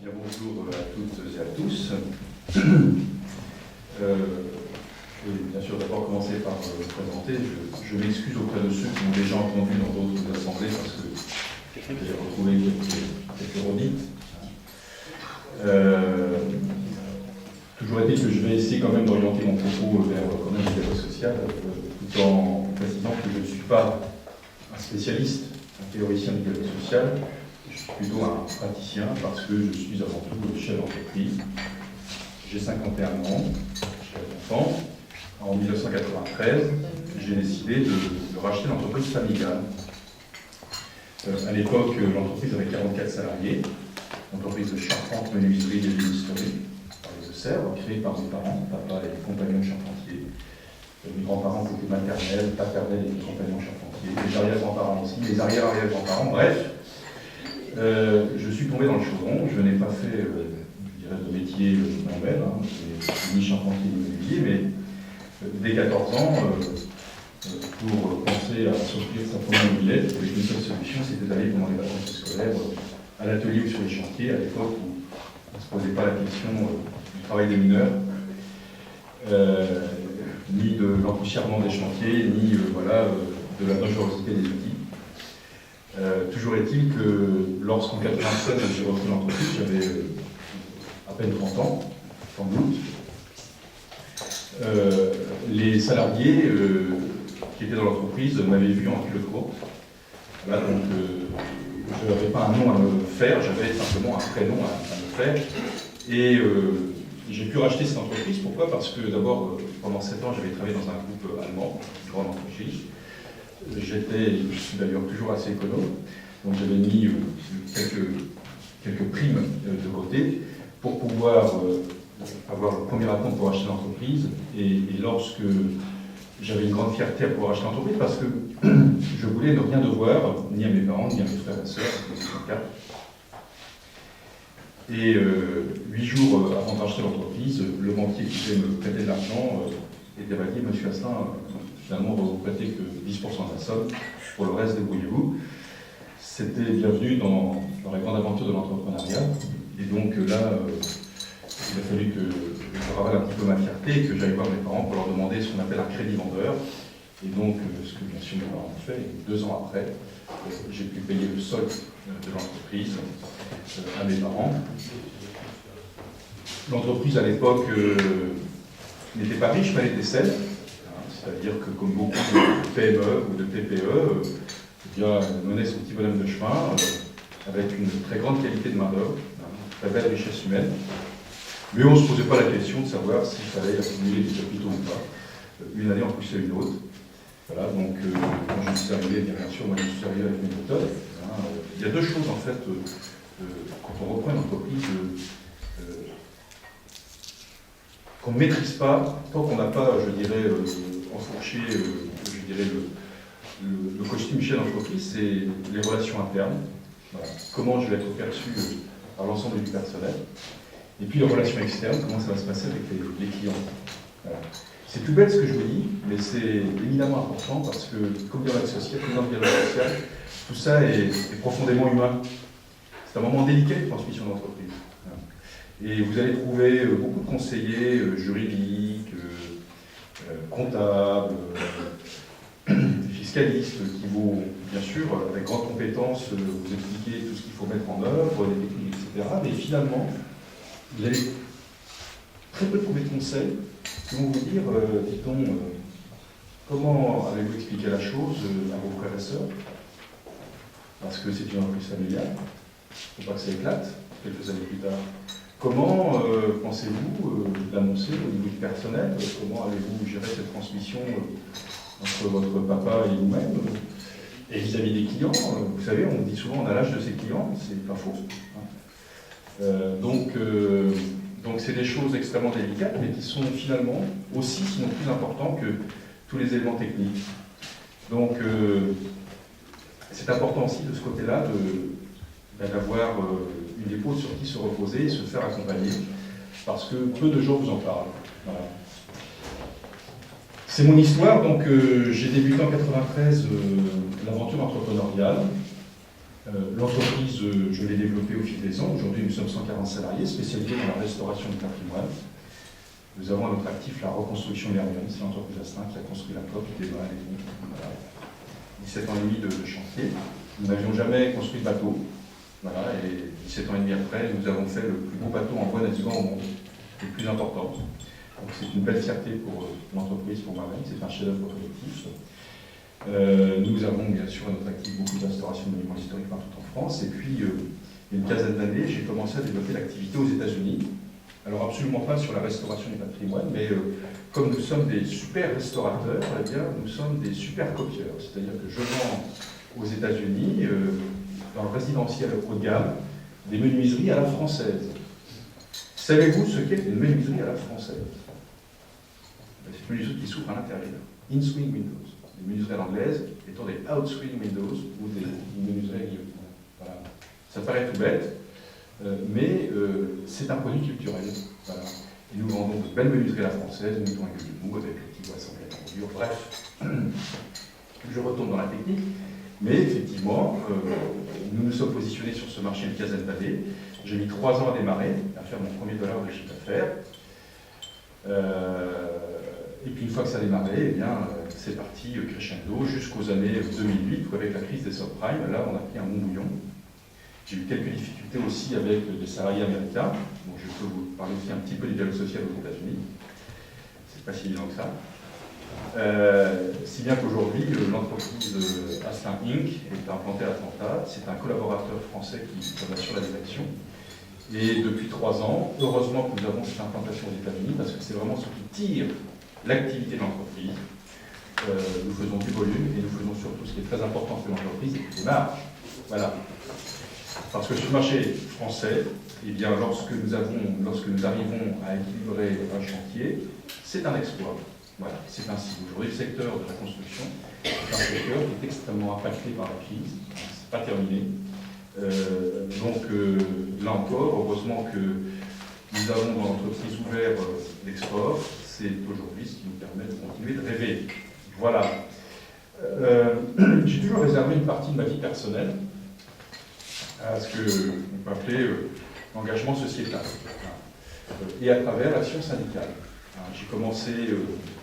Bien, bonjour à toutes et à tous. Je vais bien sûr d'abord commencer par me présenter. Je m'excuse auprès de ceux qui m'ont déjà entendu dans d'autres assemblées parce que j'ai retrouvé quelques redites. Toujours est-il que je vais essayer quand même d'orienter mon propos vers quand même le dialogue social, tout en précisant que je ne suis pas un spécialiste, un théoricien du dialogue social. Je suis plutôt un praticien parce que je suis avant tout chef d'entreprise. J'ai 51 ans, j'ai 9 ans. En 1993, j'ai décidé de racheter l'entreprise familiale. À l'époque, l'entreprise avait 44 salariés, entreprise de charpente, menuiserie et bénisterie, par les Deux-Sèvres, créée par mes parents, papa et compagnons charpentiers. Mes grands-parents étaient maternels, paternels et compagnons charpentiers, les arrière-grands-parents aussi, les arrière-arrière-grands-parents, bref. Je suis tombé dans le chaudron, je n'ai pas fait, je dirais, de métier manuel, ni charpentier ni menuisier, mais dès 14 ans, pour penser à s'offrir sa première mobilette, avec une seule solution, c'était d'aller pendant les vacances scolaires à l'atelier ou sur les chantiers, à l'époque où on ne se posait pas la question du travail des mineurs, ni de l'empoussièrement des chantiers, ni de la dangerosité des outils. Toujours est-il que lorsqu'en 1996 j'ai repris l'entreprise, j'avais à peine 30 ans, sans doute. Les salariés qui étaient dans l'entreprise m'avaient vu en culotte courte. Voilà, donc je n'avais pas un nom à me faire, j'avais simplement un prénom à me faire. Et j'ai pu racheter cette entreprise. Pourquoi? Parce que d'abord, pendant 7 ans, j'avais travaillé dans un groupe allemand, une grande entreprise. Je suis d'ailleurs toujours assez économe, donc j'avais mis quelques primes de côté pour pouvoir avoir le premier acompte pour acheter l'entreprise. Et lorsque j'avais une grande fierté à pouvoir acheter l'entreprise, parce que je voulais ne rien devoir, ni à mes parents, ni à mes frères et sœurs, c'était le cas. Et 8 jours avant d'acheter l'entreprise, le banquier qui devait me prêter de l'argent était dit, monsieur Asselin, finalement, on ne va vous prêter que 10% de la somme, pour le reste, débrouillez-vous. C'était bienvenu dans la grande aventure de l'entrepreneuriat. Et donc là, il a fallu que je ravale un petit peu ma fierté et que j'aille voir mes parents pour leur demander ce qu'on appelle un crédit vendeur. Et donc, ce que bien sûr mes parents ont fait, et 2 ans après, j'ai pu payer le solde de l'entreprise à mes parents. L'entreprise, à l'époque, n'était pas riche, mais elle était saine. C'est-à-dire que, comme beaucoup de PME ou de TPE, elle menait son petit bonhomme de chemin avec une très grande qualité de main-d'œuvre, une très belle richesse humaine. Mais on ne se posait pas la question de savoir s'il fallait accumuler des capitaux ou pas. Une année en poussait une autre. Voilà, donc quand je suis arrivé, bien sûr, moi je suis arrivé avec mes méthodes. Il y a 2 choses en fait, quand on reprend une entreprise, qu'on ne maîtrise pas, tant qu'on n'a pas, je dirais, enfourché, je dirais, le costume chef d'entreprise, c'est les relations internes. Voilà. Comment je vais être perçu par l'ensemble du personnel. Et puis les relations externes, comment ça va se passer avec les clients. Voilà. C'est tout bête ce que je vous dis, mais c'est éminemment important parce que, comme dans le social, tout ça est profondément humain. C'est un moment délicat de transmission d'entreprise. Et vous allez trouver beaucoup de conseillers juridiques, comptables, fiscalistes qui vont, bien sûr, avec grande compétence, vous expliquer tout ce qu'il faut mettre en œuvre, les techniques, etc. Mais finalement, vous allez très peu trouver de conseils qui vont vous dire, dit-on, comment allez-vous expliquer la chose à vos frères et sœurs, parce que c'est une entreprise familiale, il ne faut pas que ça éclate quelques années plus tard. Comment pensez-vous l'annoncer au niveau du personnel? Comment allez-vous gérer cette transmission entre votre papa et vous-même? Et vis-à-vis des clients, vous savez, on dit souvent on a l'âge de ses clients, c'est pas faux. Donc c'est des choses extrêmement délicates, mais qui sont finalement aussi, sinon plus importants que tous les éléments techniques. Donc c'est important aussi de ce côté-là d'avoir une épaule sur qui se reposer et se faire accompagner, parce que peu de gens vous en parlent. Voilà. C'est mon histoire, donc j'ai débuté en 1993 l'aventure entrepreneuriale. L'entreprise, je l'ai développée au fil des ans. Aujourd'hui, nous sommes 140 salariés spécialisés dans la restauration du patrimoine. Nous avons à notre actif la reconstruction d'Hermione, c'est l'entreprise Astin qui a construit la coque, les balles et tout. Voilà. 17 ans et demi de chantier. Nous n'avions jamais construit de bateau. Voilà, et 17 ans et demi après, nous avons fait le plus beau bateau en bois navigant au monde, le plus important. Donc c'est une belle fierté pour l'entreprise, pour moi-même, c'est un chef-d'œuvre collectif. Nous avons bien sûr à notre actif beaucoup de restauration de monuments historiques partout en France. Et puis, il y a une quinzaine d'années, j'ai commencé à développer l'activité aux États-Unis. Alors absolument pas sur la restauration du patrimoine, mais comme nous sommes des super restaurateurs, eh bien, nous sommes des super copieurs. C'est-à-dire que je vends aux États-Unis, dans le résidentiel haut de gamme, des menuiseries à la française. Savez-vous ce qu'est une menuiserie à la française? C'est une menuiserie qui s'ouvre à l'intérieur. In-swing windows. Les menuiseries à l'anglaise étant des out-swing windows ou des menuiseries à guillotine. Voilà. Ça paraît tout bête, mais c'est un produit culturel. Voilà. Et nous vendons de belles menuiseries à la française, nous mettons un gueule de mou avec le petit boisson en dur. Bref, je retourne dans la technique. Mais effectivement, nous nous sommes positionnés sur ce marché une quinzaine d'années. J'ai mis 3 ans à démarrer, à faire mon premier dollar de chiffre d'affaires. Et puis une fois que ça a démarré, eh bien, c'est parti crescendo jusqu'aux années 2008, où avec la crise des subprimes, là on a pris un bon bouillon. J'ai eu quelques difficultés aussi avec des salariés américains. Donc je peux vous parler aussi un petit peu du dialogue social aux États-Unis. C'est pas si évident que ça. Si bien qu'aujourd'hui, l'entreprise Astin Inc. est implantée à Atlanta. C'est un collaborateur français qui assure la direction. Et depuis 3 ans, heureusement que nous avons cette implantation aux États-Unis, parce que c'est vraiment ce qui tire l'activité de l'entreprise. Nous faisons du volume et nous faisons surtout ce qui est très important pour l'entreprise, des marges. Voilà. Parce que sur le marché français, eh bien, lorsque nous arrivons à équilibrer un chantier, c'est un exploit. Voilà, c'est ainsi. Aujourd'hui, le secteur de la construction est un secteur qui est extrêmement impacté par la crise. C'est pas terminé. Là encore, heureusement que nous avons dans l'entreprise ouvert l'export. C'est aujourd'hui ce qui nous permet de continuer de rêver. Voilà. J'ai toujours réservé une partie de ma vie personnelle à ce qu'on peut appeler l'engagement sociétal, et à travers l'action syndicale. J'ai commencé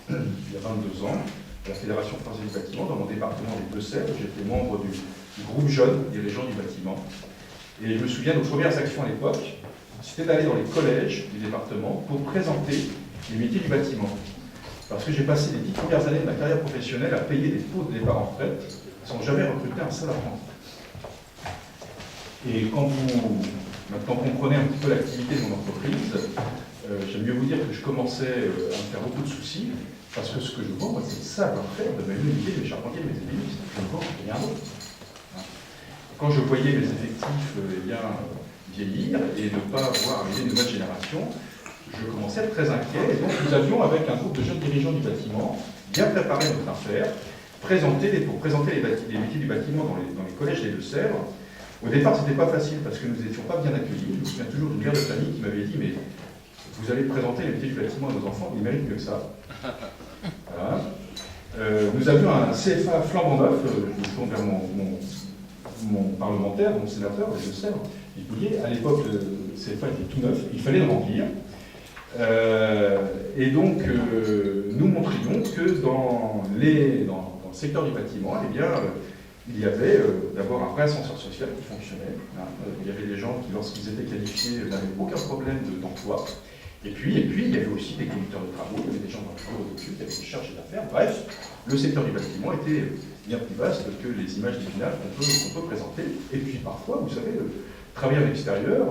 il y a 22 ans à la Fédération française du bâtiment, dans mon département des Deux-Sèvres. J'étais membre du groupe jeune dirigeants du bâtiment. Et je me souviens de nos premières actions à l'époque, c'était d'aller dans les collèges du département pour présenter les métiers du bâtiment. Parce que j'ai passé les 10 premières années de ma carrière professionnelle à payer des pots de départ en retraite sans jamais recruter un seul apprenti. Et quand vous comprenez un petit peu l'activité de mon entreprise, j'aime mieux vous dire que je commençais à me faire beaucoup de soucis, parce que ce que je vends, c'est le savoir-faire de mes menuisiers, de mes charpentiers, de mes ébénistes. Je ne vends rien d'autre. Quand je voyais mes effectifs vieillir et ne pas voir arriver de nouvelles générations, je commençais à être très inquiet. Et donc nous avions, avec un groupe de jeunes dirigeants du bâtiment, bien préparé notre affaire, pour présenter les métiers du bâtiment dans les collèges des Deux-Sèvres. Au départ, ce n'était pas facile parce que nous n'étions pas bien accueillis. Je me souviens toujours d'une mère de famille qui m'avait dit « Mais vous allez présenter les métiers du bâtiment à nos enfants, ils méritent mieux que ça. » Voilà. Nous avions un CFA flambant neuf, je me tourne vers mon parlementaire, mon sénateur, les Deux-Sèvres. Il disait, à l'époque, le CFA était tout neuf, il fallait le remplir. Et donc, nous montrions que dans le secteur du bâtiment, eh bien, il y avait d'abord un vrai ascenseur social qui fonctionnait. Il y avait des gens qui, lorsqu'ils étaient qualifiés, n'avaient aucun problème d'emploi. Et puis, il y avait aussi des conducteurs de travaux, il y avait des gens dans le bureau d'études, il y avait des chargés d'affaires. Bref, le secteur du bâtiment était bien plus vaste que les images d'Épinal qu'on peut présenter. Et puis parfois, vous savez, travailler à l'extérieur,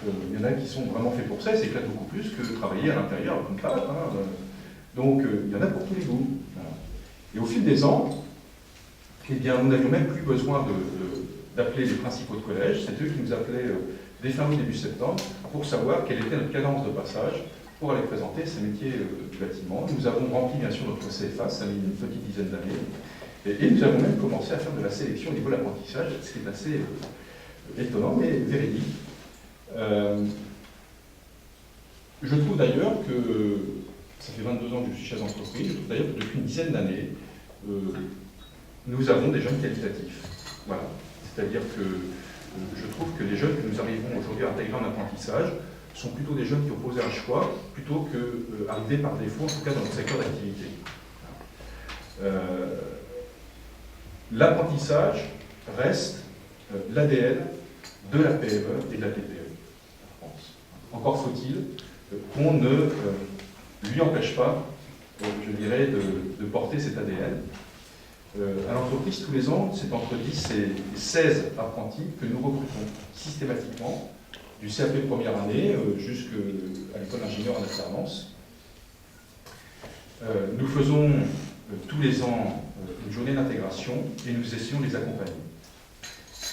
il y en a qui sont vraiment faits pour ça, et s'éclatent beaucoup plus que travailler à l'intérieur avec une cravate. Donc, il y en a pour tous les goûts. Voilà. Et au fil des ans, eh bien, nous n'avions même plus besoin d'appeler les principaux de collège, c'est eux qui nous appelaient dès fin août, début septembre, pour savoir quelle était notre cadence de passage pour aller présenter ces métiers du bâtiment. Nous avons rempli bien sûr notre CFA, ça a mis une petite dizaine d'années, et nous avons même commencé à faire de la sélection au niveau de l'apprentissage, ce qui est assez étonnant, mais véridique. Je trouve d'ailleurs que, ça fait 22 ans que je suis chef d'entreprise, je trouve d'ailleurs que depuis une dizaine d'années, nous avons des jeunes qualitatifs. Voilà. C'est-à-dire que je trouve que les jeunes que nous arrivons aujourd'hui à intégrer en apprentissage sont plutôt des jeunes qui ont posé un choix, plutôt qu'arrivés par défaut, en tout cas dans le secteur d'activité. L'apprentissage reste l'ADN de la PME et de la TPE en France. Encore faut-il qu'on ne lui empêche pas, je dirais, de porter cet ADN. À l'entreprise, tous les ans, c'est entre 10 et 16 apprentis que nous recrutons systématiquement, du CAP première année jusqu'à l'école d'ingénieur en alternance. Nous faisons tous les ans une journée d'intégration et nous essayons de les accompagner.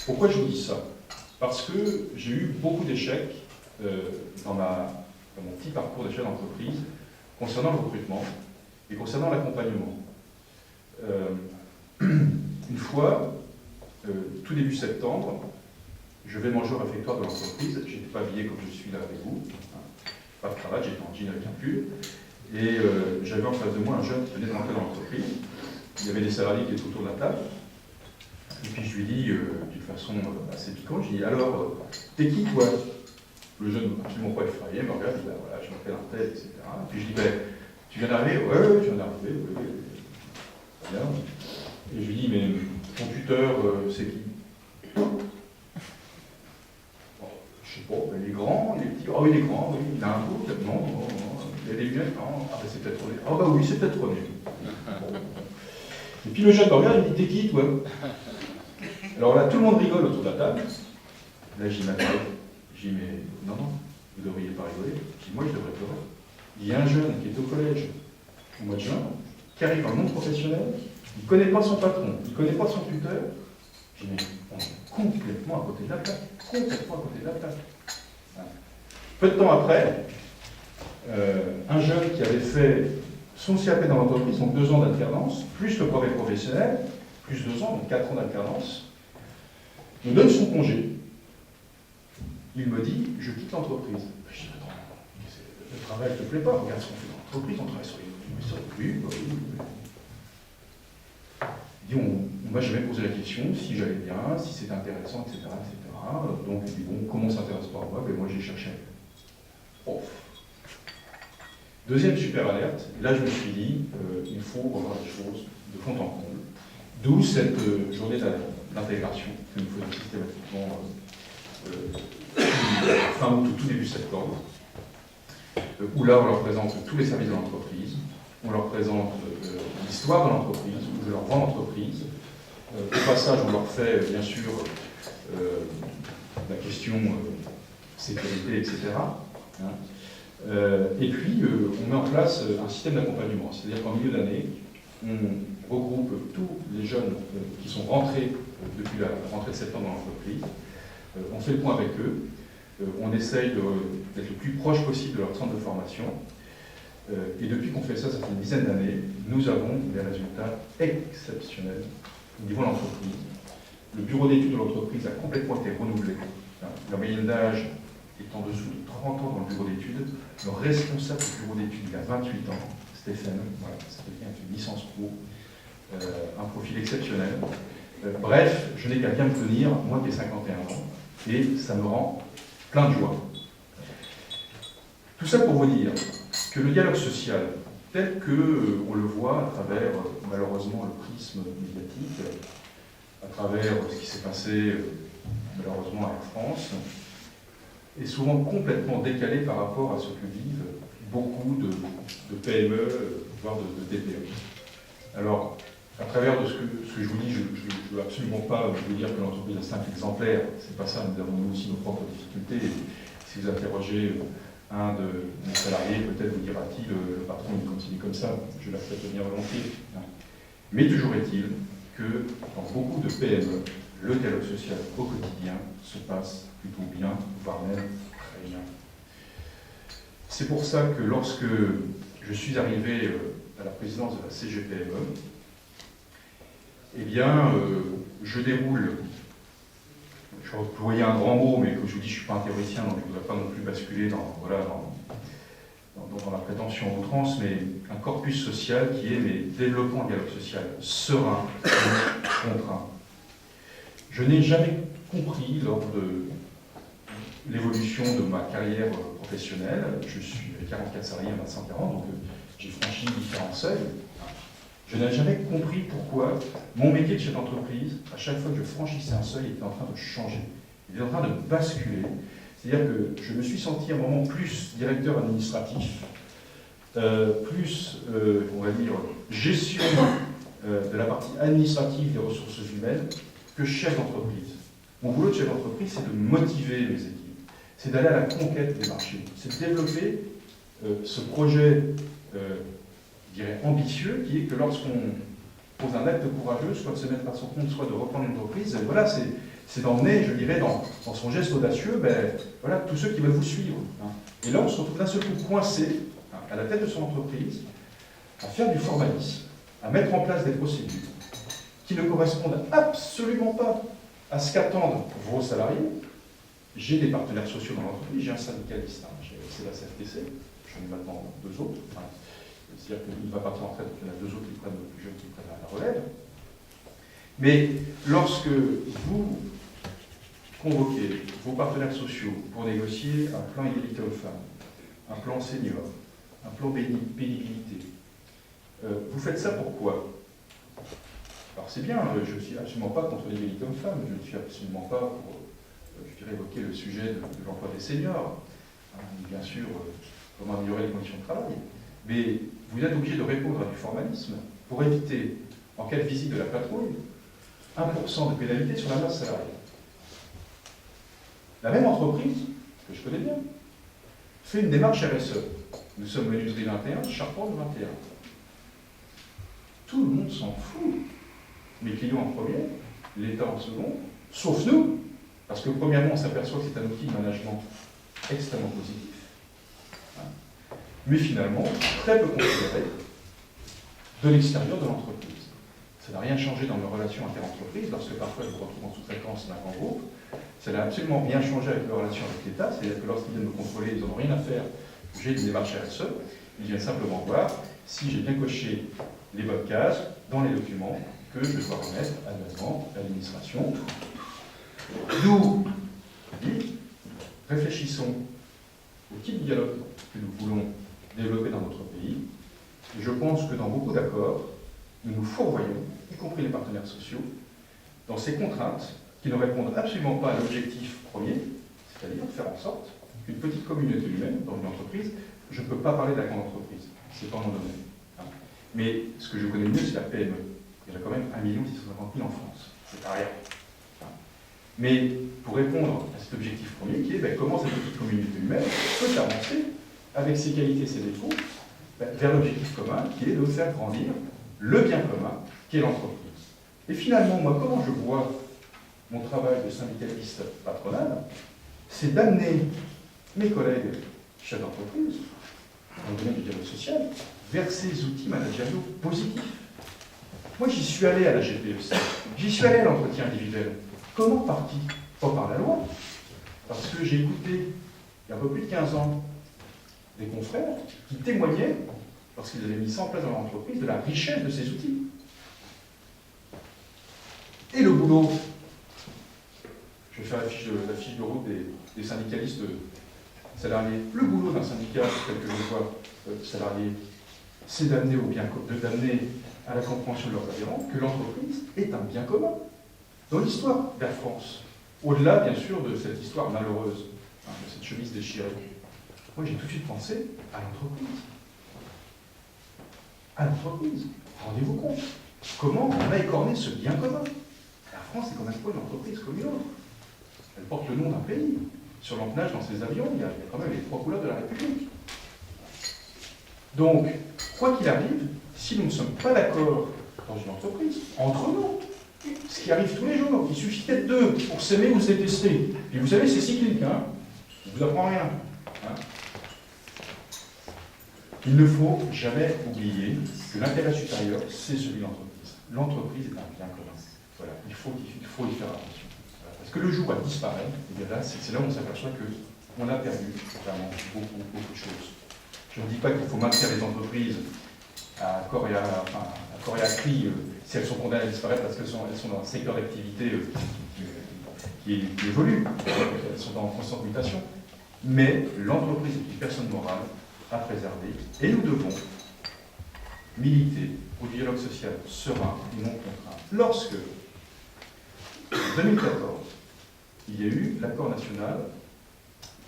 Pourquoi je vous dis ça? Parce que j'ai eu beaucoup d'échecs dans mon petit parcours de chef d'entreprise concernant le recrutement et concernant l'accompagnement. Une fois, tout début septembre, je vais manger au réfectoire de l'entreprise. Je n'étais pas habillé comme je suis là avec vous, pas de cravate, j'étais en jean avec un pull. Et j'avais en face de moi un jeune qui venait de rentrer dans l'entreprise. Il y avait des salariés qui étaient autour de la table. Et puis je lui dis, d'une façon assez piquante, je lui dis, alors, t'es qui toi? Le jeune, absolument pas effrayé, me regarde, il dit, voilà, je m'appelle un tel, etc. Et puis je dis, ben, tu viens d'arriver? Ouais, je viens d'arriver, oui. Bien. Et je lui dis, mais ton tuteur, c'est qui? Bon, je sais pas, il est grand, il est petit. Oh, il est grand, oui, il a un beau, peut-être non, il a des lunettes, non, ah, ben, c'est peut-être René. Ah, bah oui, c'est peut-être René. Bon. Et puis le jeune me regarde, il me dit, t'es qui, toi? Alors là, tout le monde rigole autour de la table. Là, j'y m'appelle. Je dis, mais non, vous ne devriez pas rigoler. Je dis, moi, je devrais pleurer. Il y a un jeune qui est au collège au mois de juin, qui arrive dans le monde professionnel, il ne connaît pas son patron, il ne connaît pas son tuteur. Je dis, mais on est complètement à côté de la plaque. Complètement à côté de la plaque. Peu de temps après, un jeune qui avait fait son CAP dans l'entreprise, donc 2 ans d'alternance, plus le brevet professionnel, plus 2 ans, donc 4 ans d'alternance, me donne son congé. Il me dit, je quitte l'entreprise. Je dis, attends, le travail ne te plaît pas, regarde ce qu'on fait dans l'entreprise, on travaille sur les oui, bah oui. Il dit, on m'a jamais posé la question si j'allais bien, si c'était intéressant, etc., etc. Donc, il dit, bon, comment ça s'intéresse pas à moi? Ben, moi, j'ai cherché. Oh. Deuxième super alerte, et là, je me suis dit, il faut revoir les choses de fond en comble. D'où cette journée d'intégration que nous faisons systématiquement fin août ou tout début septembre, où là, on leur présente tous les services de l'entreprise, on leur présente l'histoire de l'entreprise, où je leur vends l'entreprise. Au passage, on leur fait, bien sûr, la question sécurité, etc. Et puis, on met en place un système d'accompagnement. C'est-à-dire qu'en milieu d'année, on regroupe tous les jeunes qui sont rentrés depuis la rentrée de septembre dans l'entreprise. On fait le point avec eux. On essaye d'être le plus proche possible de leur centre de formation. Et depuis qu'on fait ça, ça fait une dizaine d'années, nous avons des résultats exceptionnels au niveau de l'entreprise. Le bureau d'études de l'entreprise a complètement été renouvelé. La moyenne d'âge est en dessous de 30 ans dans le bureau d'études. Le responsable du bureau d'études, il a 28 ans, Stéphane, voilà, c'est quelqu'un qui a une licence pro, un profil exceptionnel. Bref, je n'ai qu'à bien me tenir, moi qui ai 51 ans, et ça me rend plein de joie. Tout ça pour vous dire que le dialogue social, tel qu'on le voit à travers, malheureusement, le prisme médiatique, à travers ce qui s'est passé, malheureusement, à Air France, est souvent complètement décalé par rapport à ce que vivent beaucoup de PME, voire de TPE. Alors, à travers de ce que je vous dis, je ne veux absolument pas vous dire que l'entreprise a 5 exemplaires, c'est pas ça, nous avons aussi nos propres difficultés. Et si vous interrogez un de mes salariés, peut-être vous dira-t-il, le patron il continue comme ça, je l'accepte bien volontiers. Mais toujours est-il que dans beaucoup de PME, le dialogue social au quotidien se passe plutôt bien, voire même très bien. C'est pour ça que lorsque je suis arrivé à la présidence de la CGPME, eh bien, je déroule, je vais employer un grand mot, mais comme je vous dis, je ne suis pas un théoricien, donc je ne voudrais pas non plus basculer dans la prétention à outrance, mais un corpus social qui est mais développement du dialogue social serein, contraint. Je n'ai jamais compris lors de l'évolution de ma carrière professionnelle, je suis 44 salariés, à 140, donc j'ai franchi différents seuils. Je n'ai jamais compris pourquoi mon métier de chef d'entreprise, à chaque fois que je franchissais un seuil, était en train de changer. Il était en train de basculer. C'est-à-dire que je me suis senti à un moment plus directeur administratif, plus, on va dire, gestion de la partie administrative des ressources humaines que chef d'entreprise. Mon boulot de chef d'entreprise, c'est de motiver mes équipes, c'est d'aller à la conquête des marchés, c'est de développer ce projet, je dirais, ambitieux, qui est que lorsqu'on pose un acte courageux, soit de se mettre à son compte, soit de reprendre une entreprise, voilà, c'est d'emmener, je dirais, dans son geste audacieux, voilà, tous ceux qui veulent vous suivre. Et là, on se retrouve d'un seul coup coincé, à la tête de son entreprise, à faire du formalisme, à mettre en place des procédures qui ne correspondent absolument pas à ce qu'attendent vos salariés. J'ai des partenaires sociaux dans l'entreprise, j'ai un syndicaliste, c'est la CFTC, j'en ai maintenant 2 autres. C'est-à-dire qu'il va partir en retraite, donc il y en a 2 autres qui prennent le plus jeune, qui prennent la relève. Mais lorsque vous convoquez vos partenaires sociaux pour négocier un plan égalité hommes-femmes, un plan senior, un plan pénibilité, vous faites ça pourquoi? Alors c'est bien, je ne suis absolument pas contre l'égalité hommes-femmes, je ne suis absolument pas pour, je dirais, évoquer le sujet de l'emploi des seniors, bien sûr, comment améliorer les conditions de travail, mais vous êtes obligé de répondre à du formalisme pour éviter, en cas de visite de la patrouille, 1% de pénalité sur la masse salariale. La même entreprise, que je connais bien, fait une démarche RSE. Nous sommes menuiserie 21, charpente 21. Tout le monde s'en fout. Mes clients en premier, l'État en second, sauf nous, parce que premièrement, on s'aperçoit que c'est un outil de management extrêmement positif, mais finalement, très peu considéré de l'extérieur de l'entreprise. Ça n'a rien changé dans nos relations inter-entreprises, lorsque parfois je me retrouve en sous-traitance d'un grand groupe. Ça n'a absolument rien changé avec nos relations avec l'État, c'est-à-dire que lorsqu'ils viennent me contrôler, ils n'ont rien à faire, j'ai une démarche RSE, ils viennent simplement voir si j'ai bien coché les bonnes cases dans les documents que je dois remettre annuellement à l'administration. Nous, réfléchissons au type de dialogue que nous voulons développer dans notre pays, et je pense que dans beaucoup d'accords, nous nous fourvoyons, y compris les partenaires sociaux, dans ces contraintes qui ne répondent absolument pas à l'objectif premier, c'est-à-dire faire en sorte qu'une petite communauté humaine dans une entreprise, je ne peux pas parler de la grande entreprise, c'est pas mon domaine. Mais ce que je connais mieux, c'est la PME. Il y en a quand même 1 650 000 en France, c'est pas rien. Mais pour répondre à cet objectif premier, qui est comment cette petite communauté humaine peut avancer avec ses qualités et ses défauts vers l'objectif commun, qui est de faire grandir le bien commun, qui est l'entreprise. Et finalement, moi, comment je vois mon travail de syndicaliste patronal, c'est d'amener mes collègues chefs d'entreprise, dans le domaine du dialogue social, vers ces outils managériaux positifs. Moi, j'y suis allé à la GPEC, j'y suis allé à l'entretien individuel. Comment parti? Pas par la loi, parce que j'ai écouté, il y a un peu plus de 15 ans, des confrères qui témoignaient, lorsqu'ils avaient mis ça en place dans l'entreprise, de la richesse de ces outils. Et le boulot, je vais faire la fiche de route des syndicalistes salariés. Le boulot d'un syndicat, tel que je le vois salarié, c'est d'amener à la compréhension de leurs adhérents que l'entreprise est un bien commun. Dans l'histoire d'Air France, au-delà bien sûr de cette histoire malheureuse, de cette chemise déchirée, moi j'ai tout de suite pensé à l'entreprise. À l'entreprise. Rendez-vous compte. Comment on a écorné ce bien commun? La France est quand même pas une entreprise comme une autre. Elle porte le nom d'un pays. Sur l'empennage dans ses avions, il y a quand même les 3 couleurs de la République. Donc, quoi qu'il arrive, si nous ne sommes pas d'accord dans une entreprise, entre nous, ce qui arrive tous les jours, il suffit d'être 2 pour s'aimer ou se détester. Et vous savez, c'est cyclique, hein. Je ne vous apprends rien. Hein. Il ne faut jamais oublier que l'intérêt supérieur, c'est celui de l'entreprise. L'entreprise est un bien commun. Voilà, il faut y faire attention. Voilà. Parce que le jour où elle disparaît, et bien là, c'est là où on s'aperçoit qu'on a perdu vraiment beaucoup de choses. Je ne dis pas qu'il faut maintenir les entreprises à corps et à cri si elles sont condamnées à disparaître parce qu'elles sont dans un secteur d'activité qui évolue, elles sont en constante mutation. Mais l'entreprise est une personne morale à préserver et nous devons militer pour du dialogue social serein et non contraint. Lorsque, en 2014, il y a eu l'accord national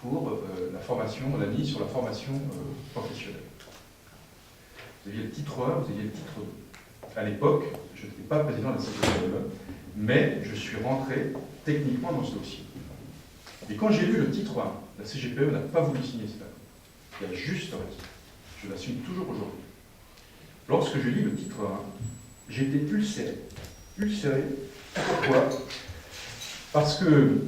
pour la formation, la mise sur la formation professionnelle. Vous aviez le titre 1, vous aviez le titre 2. À l'époque, je n'étais pas président de la CGPE, mais je suis rentré techniquement dans ce dossier. Et quand j'ai lu le titre 1, la CGPE n'a pas voulu signer cet accord. Il y a juste raison. Je l'assume toujours aujourd'hui. Lorsque je lis le titre 1, j'ai été ulcéré. Ulcéré. Pourquoi? Parce que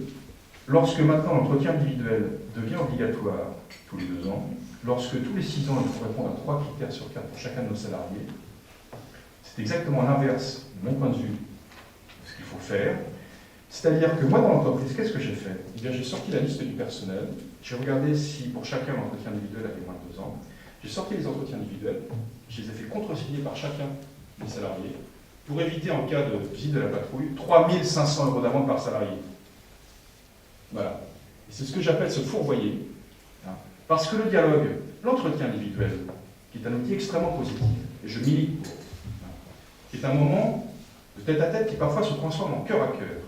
lorsque maintenant l'entretien individuel devient obligatoire tous les 2 ans, lorsque tous les 6 ans il faut répondre à 3 critères sur 4 pour chacun de nos salariés, c'est exactement l'inverse, de mon point de vue, de ce qu'il faut faire. C'est-à-dire que moi, dans l'entreprise, qu'est-ce que j'ai fait? Eh bien, j'ai sorti la liste du personnel, j'ai regardé si pour chacun l'entretien individuel avait moins de 2 ans, j'ai sorti les entretiens individuels, je les ai fait contresigner par chacun des salariés, pour éviter, en cas de visite de la patrouille, 3 500 € d'amende par salarié. Voilà. Et c'est ce que j'appelle se fourvoyer, hein, parce que le dialogue, l'entretien individuel, qui est un outil extrêmement positif, et je milite pour, qui est un moment de tête-à-tête qui parfois se transforme en cœur à cœur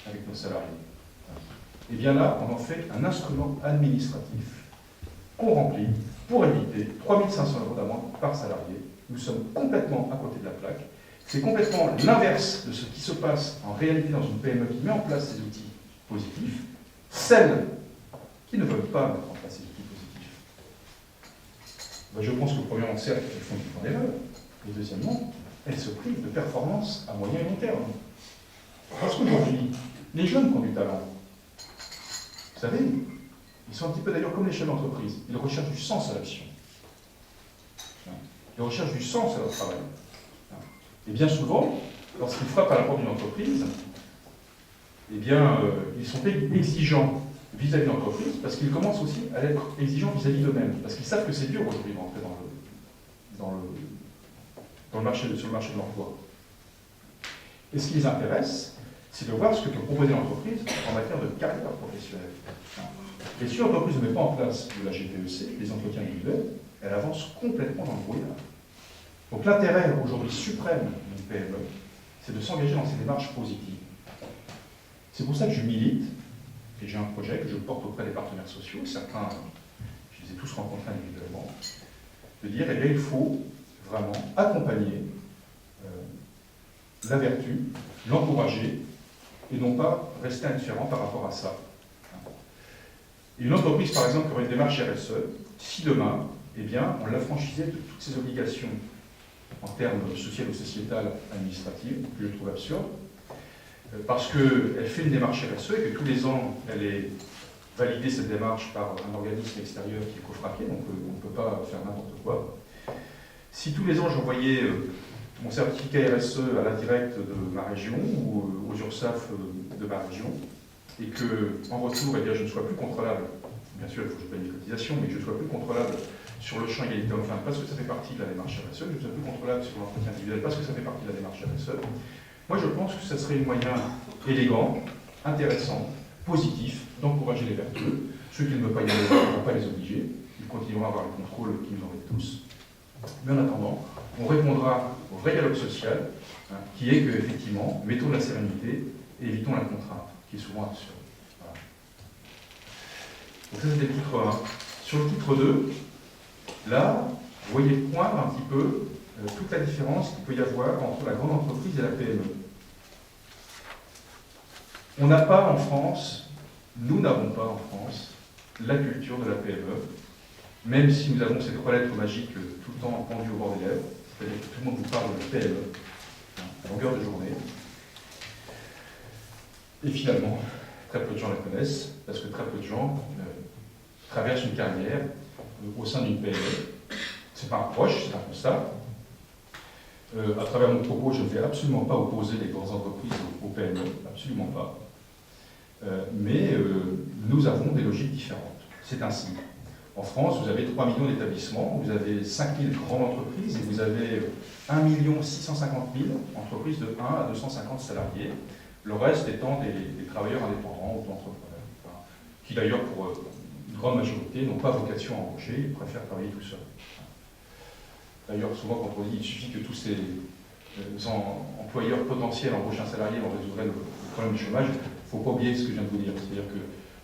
avec nos salariés. Et bien là, on en fait un instrument administratif qu'on remplit pour éviter 3 500 € d'amende par salarié. Nous sommes complètement à côté de la plaque. C'est complètement l'inverse de ce qui se passe en réalité dans une PME qui met en place ces outils positifs. Celles qui ne veulent pas mettre en place ces outils positifs. Ben, je pense que premièrement, certes, elles font du temps d'erreur. Et deuxièmement, elles se privent de performance à moyen et long terme. Parce qu'aujourd'hui, les jeunes qui ont du talent, vous savez, ils sont un petit peu d'ailleurs comme les chefs d'entreprise. Ils recherchent du sens à l'action. Ils recherchent du sens à leur travail. Et bien souvent, lorsqu'ils frappent à la porte d'une entreprise, eh bien, ils sont exigeants vis-à-vis de l'entreprise, parce qu'ils commencent aussi à être exigeants vis-à-vis d'eux-mêmes, parce qu'ils savent que c'est dur aujourd'hui d'entrer sur le marché de l'emploi. Et ce qui les intéresse, c'est de voir ce que peut proposer l'entreprise en matière de carrière professionnelle. Et si l'entreprise ne met pas en place de la GPEC, les entretiens individuels, elle avance complètement dans le brouillard. Donc l'intérêt aujourd'hui suprême d'une PME, c'est de s'engager dans ces démarches positives. C'est pour ça que je milite, et j'ai un projet que je porte auprès des partenaires sociaux, certains, je les ai tous rencontrés individuellement, de dire, eh bien, il faut vraiment accompagner la vertu, l'encourager, et non pas rester indifférent par rapport à ça. Et une entreprise, par exemple, qui aurait une démarche RSE, si demain, eh bien, on l'affranchissait de toutes ses obligations en termes social ou sociétal administratives, que je trouve absurde, parce qu'elle fait une démarche RSE et que tous les ans, elle est validée cette démarche par un organisme extérieur qui est cofraqué, donc on ne peut pas faire n'importe quoi. Si tous les ans j'envoyais mon certificat RSE à la directe de ma région ou aux URSSAF de ma région, et que en retour, eh bien, je ne sois plus contrôlable, bien sûr il faut que je paye mes cotisations, mais que je ne sois plus contrôlable sur le champ égalité homme-femme parce que ça fait partie de la démarche RSE, que je ne sois plus contrôlable sur l'entretien individuel parce que ça fait partie de la démarche RSE. Moi je pense que ce serait un moyen élégant, intéressant, positif, d'encourager les vertueux. Ceux qui ne veulent pas y aller, on ne va pas les obliger, ils continueront à avoir le contrôle qu'ils nous embêtent tous. Mais en attendant, on répondra au vrai dialogue social, hein, qui est que, effectivement, mettons de la sérénité et évitons la contrainte, qui est souvent absurde. Voilà. Donc ça c'était le titre 1. Sur le titre 2, là, vous voyez poindre un petit peu toute la différence qu'il peut y avoir entre la grande entreprise et la PME. On n'a pas en France, nous n'avons pas en France, la culture de la PME, même si nous avons ces 3 lettres magiques tout le temps pendues au bord des lèvres, c'est-à-dire que tout le monde vous parle de PME, à longueur de journée. Et finalement, très peu de gens la connaissent, parce que très peu de gens traversent une carrière au sein d'une PME. C'est pas un reproche, c'est un constat. À travers mon propos, je ne vais absolument pas opposer les grandes entreprises aux PME, absolument pas. Mais nous avons des logiques différentes. C'est ainsi. En France, vous avez 3 millions d'établissements, vous avez 5 000 grandes entreprises et vous avez 1 650 000 entreprises de 1 à 250 salariés. Le reste étant des travailleurs indépendants, auto-entrepreneurs, enfin, qui d'ailleurs, pour une grande majorité, n'ont pas vocation à embaucher, ils préfèrent travailler tout seuls. D'ailleurs, souvent, quand on dit qu'il suffit que tous ces employeurs potentiels embauchent un salarié, on résoudrait le problème du chômage, il ne faut pas oublier ce que je viens de vous dire. C'est-à-dire que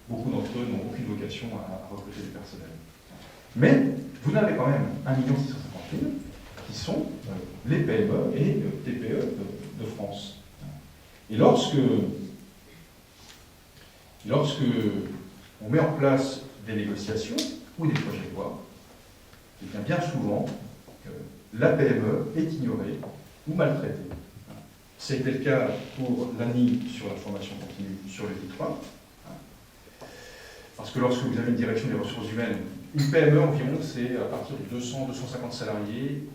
beaucoup d'entre eux n'ont aucune vocation à recruter du personnel. Mais vous avez quand même 1 650 000 qui sont les PME et TPE de France. Et lorsque on met en place des négociations ou des projets de loi, eh bien souvent, la PME est ignorée ou maltraitée. C'était le cas pour l'ANI sur la formation continue sur le territoire. Parce que lorsque vous avez une direction des ressources humaines, une PME environ, c'est à partir de 200-250 salariés,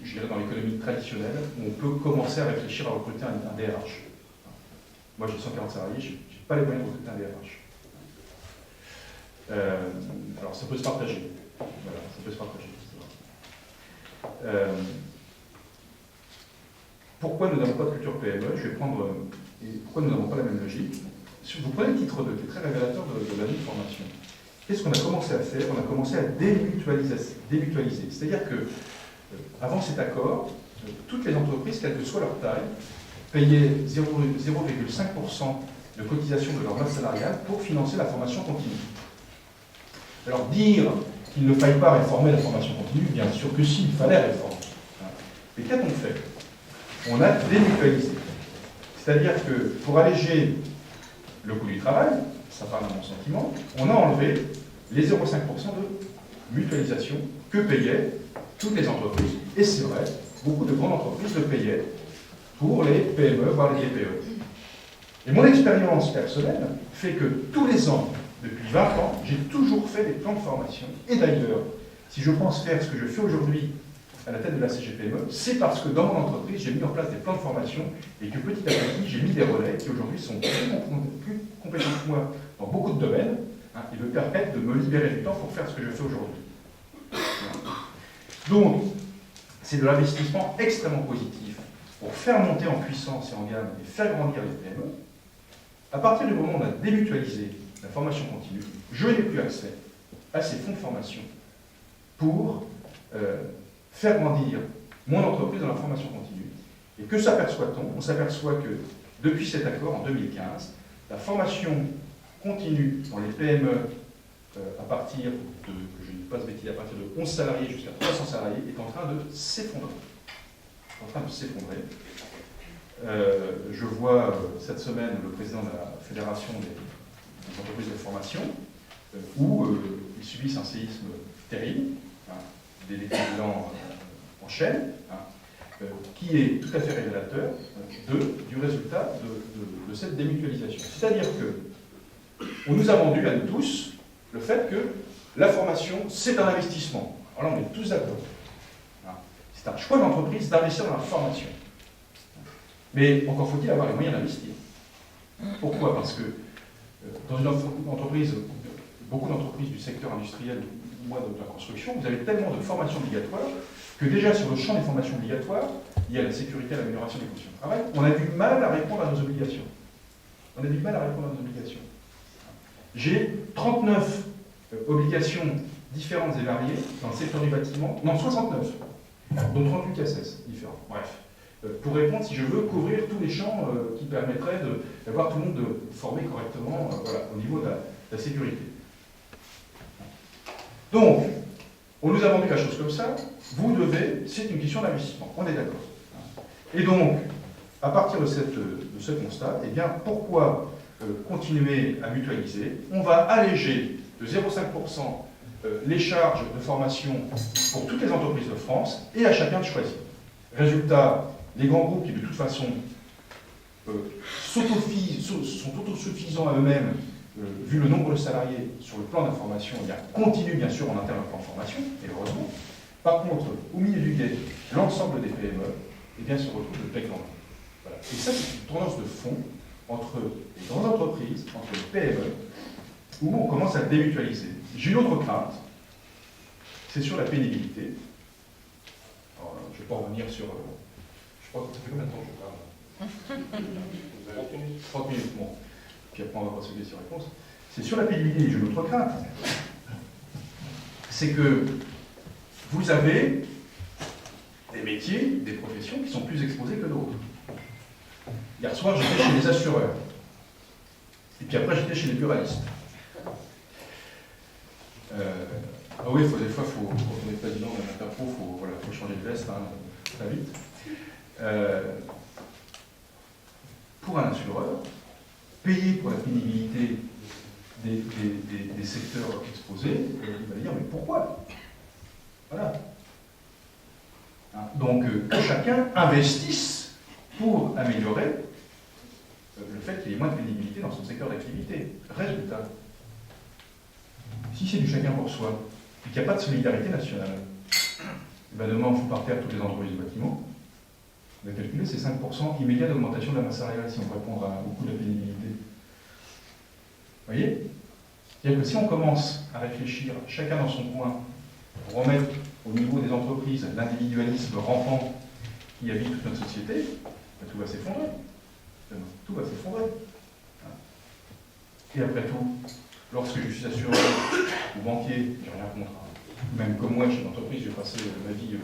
je dirais dans l'économie traditionnelle, où on peut commencer à réfléchir à recruter un DRH. Moi j'ai 140 salariés, je n'ai pas les moyens de recruter un DRH. Alors ça peut se partager. Voilà, ça peut se partager. Pourquoi nous n'avons pas de culture PME? Je vais prendre. Pourquoi nous n'avons pas la même logique? Si vous prenez le titre 2, qui est très révélateur de la vie de formation, qu'est-ce qu'on a commencé à faire? On a commencé à démutualiser. C'est-à-dire que, avant cet accord, toutes les entreprises, quelle que soit leur taille, payaient 0,5% de cotisation de leur masse salariale pour financer la formation continue. Alors dire qu'il ne faille pas réformer la formation continue, bien sûr que si, il fallait réformer. Mais qu'a-t-on fait? On a démutualisé. C'est-à-dire que pour alléger le coût du travail, ça parle à mon sentiment, on a enlevé les 0,5% de mutualisation que payaient toutes les entreprises. Et c'est vrai, beaucoup de grandes entreprises le payaient pour les PME, voire les TPE. Et mon expérience personnelle fait que tous les ans, depuis 20 ans, j'ai toujours fait des plans de formation. Et d'ailleurs, si je pense faire ce que je fais aujourd'hui à la tête de la CGPME, c'est parce que dans mon entreprise, j'ai mis en place des plans de formation et que petit à petit, j'ai mis des relais qui aujourd'hui sont plus compétents que moi dans beaucoup de domaines et me permettent de me libérer du temps pour faire ce que je fais aujourd'hui. Donc, c'est de l'investissement extrêmement positif pour faire monter en puissance et en gamme et faire grandir les PME. À partir du moment où on a démutualisé la formation continue, je n'ai plus accès à ces fonds de formation pour faire grandir mon entreprise dans la formation continue. Et que s'aperçoit-on? On s'aperçoit que depuis cet accord en 2015, la formation continue dans les PME à partir de, que je ne dis pas de bêtises, à partir de 11 salariés jusqu'à 300 salariés est en train de s'effondrer. Je vois cette semaine le président de la Fédération des entreprises de formation où ils subissent un séisme terrible, des déclinants en chaîne, qui est tout à fait révélateur du résultat de cette démutualisation. C'est-à-dire qu'on nous a vendu à nous tous le fait que la formation, c'est un investissement. Alors là, on est tous d'accord. C'est un choix d'entreprise d'investir dans la formation. Mais encore faut-il avoir les moyens d'investir. Pourquoi? Parce que dans une entreprise, beaucoup d'entreprises du secteur industriel, moi de la construction, vous avez tellement de formations obligatoires que déjà sur le champ des formations obligatoires, il y a la sécurité et l'amélioration des conditions de travail, on a du mal à répondre à nos obligations. J'ai 39 obligations différentes et variées dans le secteur du bâtiment, non 69, dont 38 CSS différents. Bref, pour répondre, si je veux, couvrir tous les champs qui permettraient d'avoir tout le monde formé correctement voilà, au niveau de la sécurité. Donc, on nous a vendu la chose comme ça, vous devez, c'est une question d'investissement, on est d'accord. Et donc, à partir de ce constat, eh bien, pourquoi continuer à mutualiser? On va alléger de 0,5% les charges de formation pour toutes les entreprises de France et à chacun de choisir. Résultat, les grands groupes qui de toute façon sont autosuffisants à eux-mêmes, vu le nombre de salariés sur le plan d'information, il y a continue bien sûr en interne le plan de formation, et heureusement. Par contre, au milieu du guet, l'ensemble des PME eh bien, se retrouve de bec en main. Voilà. Et ça, c'est une tendance de fond entre les grandes entreprises, entre les PME où on commence à démutualiser. J'ai une autre crainte, c'est sur la pénibilité. Alors, je ne vais pas revenir sur... je crois que ça fait combien de temps que je parle 30 minutes, bon. Puis après on va passer aux questions-réponses. C'est sur la pénibilité, j'ai une autre crainte. C'est que vous avez des métiers, des professions qui sont plus exposées que d'autres. Hier soir, j'étais chez les assureurs. Et puis après, j'étais chez les pluralistes. Ah oui, des fois, quand on est président d'un interpro, il faut changer de veste, hein, très vite. Pour un assureur, payer pour la pénibilité des secteurs exposés, il va dire, mais pourquoi? Voilà. Hein, donc, que chacun investisse pour améliorer le fait qu'il y ait moins de pénibilité dans son secteur d'activité. Résultat, si c'est du chacun pour soi, et qu'il n'y a pas de solidarité nationale, ben demain, vous partez à toutes les entreprises du bâtiment, vous allez calculer, c'est 5% immédiat d'augmentation de la masse salariale si on veut répondre au coût de la pénibilité. Vous voyez? C'est-à-dire que si on commence à réfléchir, chacun dans son coin, pour remettre au niveau des entreprises l'individualisme rampant qui habite toute notre société, ben tout va s'effondrer. Tout va s'effondrer. Et après tout, lorsque je suis assureur ou banquier, j'ai rien contre. Même comme moi, chez l'entreprise, j'ai passé ma vie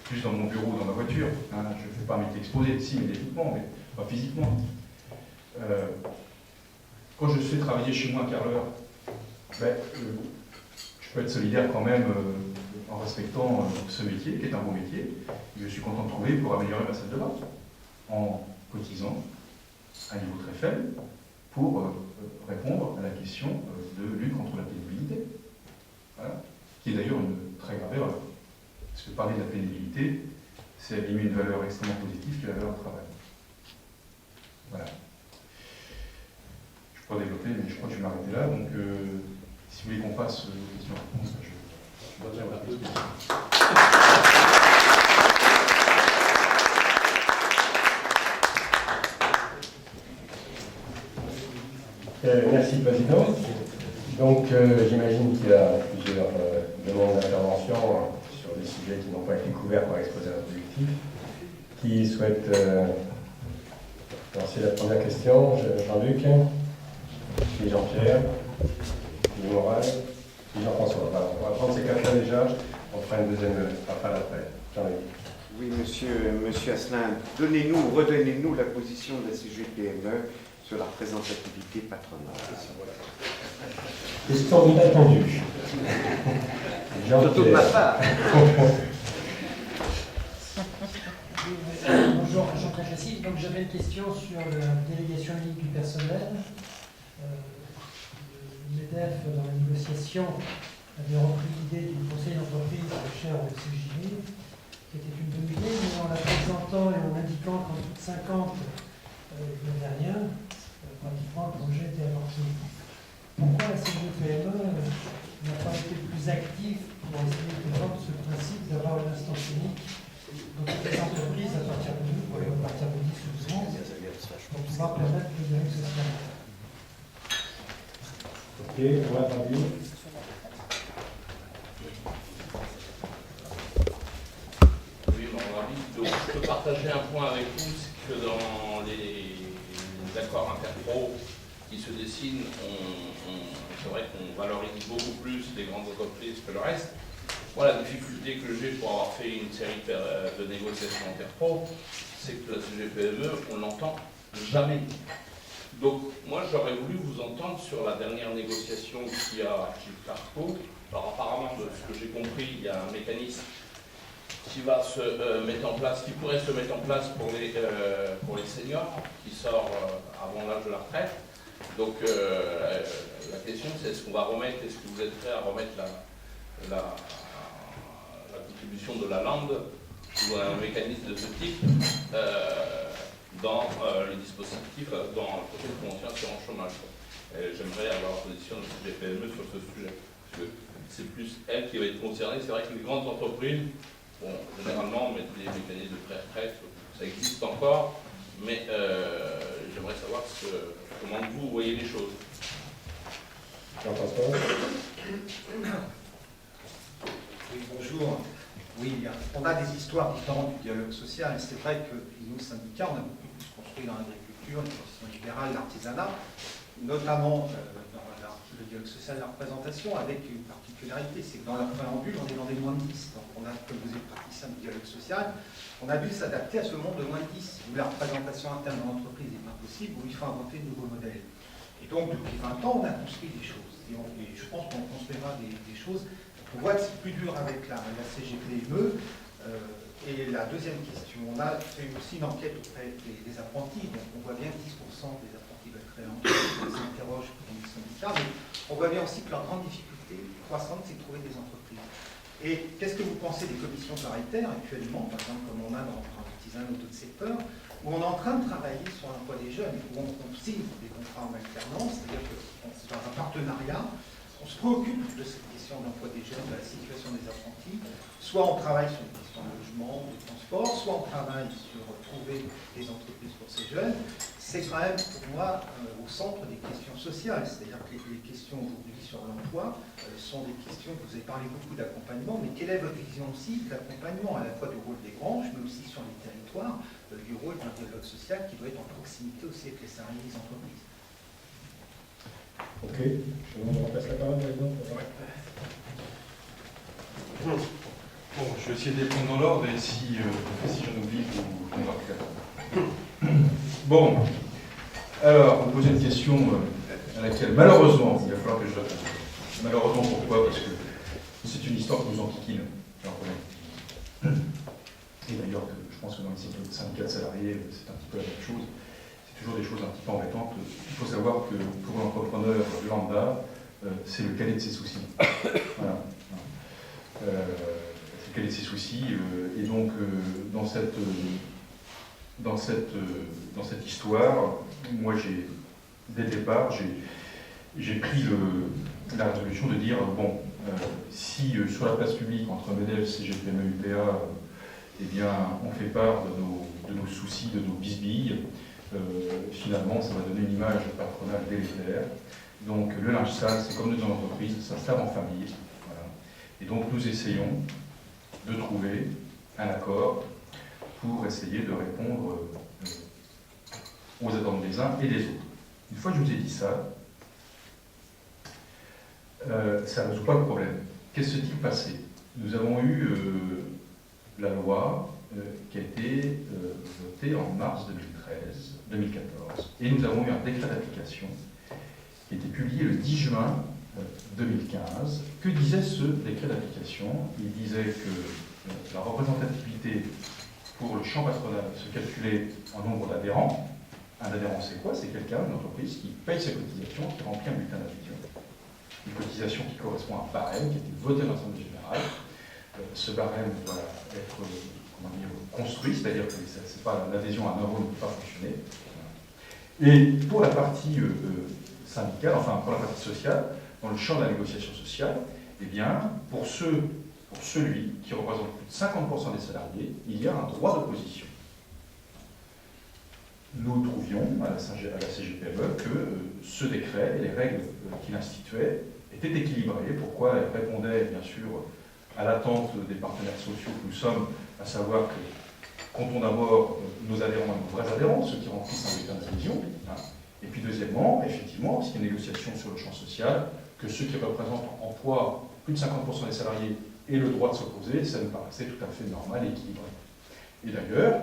plus dans mon bureau ou dans ma voiture. Je ne fais pas un métier exposé, si, médiatiquement, mais pas physiquement. Quand je fais travailler chez moi un quart d'heure, ben, je peux être solidaire quand même en respectant ce métier, qui est un bon métier. Je suis content de trouver pour améliorer ma salle de bain, en cotisant à un niveau très faible pour répondre à la question de lutte contre la pénibilité. Voilà. Qui est d'ailleurs une très grave erreur. Parce que parler de la pénibilité, c'est abîmer une valeur extrêmement positive qui est la valeur du travail. Voilà. Je pourrais développer, mais je crois que je vais m'arrêter là. Donc, si vous voulez qu'on passe aux questions-réponses, je retiens un peu. Merci, Président. Donc, j'imagine qu'il y a plusieurs demandes d'intervention sur des sujets qui n'ont pas été couverts par l'exposé introductif. Qui souhaite lancer la première question? Jean-Luc, puis Jean-Pierre, puis Moral, puis Jean-François. Voilà, on va prendre ces quatre-là déjà, on fera une deuxième rafale après. Jean-Luc. Oui, monsieur Asselin, redonnez-nous la position de la CGPME sur la représentativité patronale. Question inattendue. Surtout de ma part. Bonjour, Jean-Pierre Chassis. Donc j'avais une question sur la délégation unique du personnel. MEDEF, dans la négociation, avait repris l'idée du conseil d'entreprise cher au CGI, qui était une bonne idée, mais en la présentant et en indiquant qu'en toute 50, il n'y avait rien, pratiquement le projet était avorté. Pourquoi la CGPME n'a pas été plus active pour essayer de vendre ce principe d'avoir une instance unique dans toutes les entreprises à partir de 10 ou 12 ans pour pouvoir permettre le dialogue social? Ok, on va Fabio. Oui, mon avis. Donc, je peux partager un point avec vous, c'est que dans les accords interpro qui se dessinent, c'est vrai qu'on valorise beaucoup plus les grandes entreprises que le reste. Moi, la difficulté que j'ai pour avoir fait une série de négociations interpro, c'est que la CGPME, on n'entend jamais. Donc, moi, j'aurais voulu vous entendre sur la dernière négociation qu'il y a chez Carco. Alors, apparemment, de ce que j'ai compris, il y a un mécanisme qui va se mettre en place, qui pourrait se mettre en place pour les seniors, qui sort avant l'âge de la retraite. Donc, la question, c'est est-ce que vous êtes prêt à remettre la contribution de la lande ou un mécanisme de ce type dans les dispositifs, dans la prochaine convention assurance chômage. J'aimerais avoir la position de la CGPME sur ce sujet, parce que c'est plus elle qui va être concernée. C'est vrai que les grandes entreprises, bon, généralement, on met des mécanismes de pré-retraite, ça existe encore, mais j'aimerais savoir comment vous voyez les choses. Jean-François. Oui, bonjour. Oui, on a des histoires différentes du dialogue social. C'est vrai que nous, syndicats, on a beaucoup plus construit dans l'agriculture, les professions libérales, l'artisanat, notamment dans le dialogue social et la représentation, avec une particularité, c'est que dans leur préambule, on est dans des moins de 10. Donc on a, comme vous êtes praticien du dialogue social, on a dû s'adapter à ce monde de moins de 10, où la représentation interne de l'entreprise n'est pas possible, où il faut inventer de nouveaux modèles. Et donc, depuis 20 ans, on a construit des choses. Et je pense qu'on construira des choses. On voit que c'est plus dur avec la CGPME. Et la deuxième question, on a fait aussi une enquête auprès des apprentis. Donc, on voit bien que 10% des apprentis veulent créer un entreprise, on s'interroge pour les syndicats. Mais on voit bien aussi que leur grande difficulté croissante, c'est de trouver des entreprises. Et qu'est-ce que vous pensez des commissions paritaires actuellement, par exemple, comme on a dans l'artisanat ou d'autres secteurs, où on est en train de travailler sur l'emploi des jeunes, où on signe des contrats en alternance, c'est-à-dire que c'est dans un partenariat, on se préoccupe de cette question d'emploi des jeunes, de la situation des apprentis, soit on travaille sur les questions de logement, de transport, soit on travaille sur trouver des entreprises pour ces jeunes. C'est quand même, pour moi, au centre des questions sociales, c'est-à-dire que les questions aujourd'hui sur l'emploi sont des questions, vous avez parlé beaucoup d'accompagnement, mais quelle est votre vision aussi de l'accompagnement, à la fois du rôle des branches, mais aussi sur les territoires, du rôle d'un dialogue social qui doit être en proximité aussi avec les salariés des entreprises. Ok, je vous repasse la parole, président. Bon, je vais essayer de répondre dans l'ordre et si j'en oublie, vous me rappelez. Bon, alors, vous posez une question à laquelle, malheureusement, il va falloir que je réponde. Malheureusement, pourquoi? Parce que c'est une histoire qui nous enquiquine. Et d'ailleurs, je pense que dans les syndicats de salariés, c'est un petit peu la même chose. C'est toujours des choses un petit peu embêtantes. Il faut savoir que pour l'entrepreneur lambda, c'est le cadet de ses soucis. Voilà. C'est le cadet de ses soucis. Et donc, dans cette histoire, moi, dès le départ, j'ai pris la résolution de dire, bon, si sur la place publique, entre MEDEF, CGPME, UPA, eh bien, on fait part de nos soucis, de nos bisbilles, finalement, ça va donner une image patronale délétère. Donc, le linge sale, c'est comme dans l'entreprise, ça se lave en famille. Voilà. Et donc, nous essayons de trouver un accord pour essayer de répondre aux attentes des uns et des autres. Une fois que je vous ai dit ça, ça ne résout pas le problème. Qu'est-ce qui s'est passé? Nous avons eu la loi qui a été votée en mars 2014, et nous avons eu un décret d'application qui a été publié le 10 juin 2015. Que disait ce décret d'application? Il disait que la représentativité pour le champ patronal se calculait en nombre d'adhérents. Un adhérent, c'est quoi? C'est quelqu'un, une entreprise, qui paye sa cotisation, qui remplit un bulletin d'adhésion. Une cotisation qui correspond à un barème qui a été voté dans l'Assemblée générale. Ce barème doit être construit, c'est-à-dire que c'est pas l'adhésion à 1 euro ne peut pas fonctionner. Et pour la partie syndicale, enfin pour la partie sociale, dans le champ de la négociation sociale, eh bien, pour celui qui représente plus de 50% des salariés, il y a un droit d'opposition. Nous trouvions à la CGPME que ce décret et les règles qu'il instituait étaient équilibrées. Pourquoi? Elles répondaient bien sûr à l'attente des partenaires sociaux que nous sommes, à savoir que comptons d'abord nos adhérents et nos vrais adhérents, ceux qui remplissent un bulletin d'adhésion. Et puis deuxièmement, effectivement, s'il y a une négociation sur le champ social, que ceux qui représentent en poids plus de 50% des salariés aient le droit de s'opposer, ça nous paraissait tout à fait normal et équilibré. Et d'ailleurs,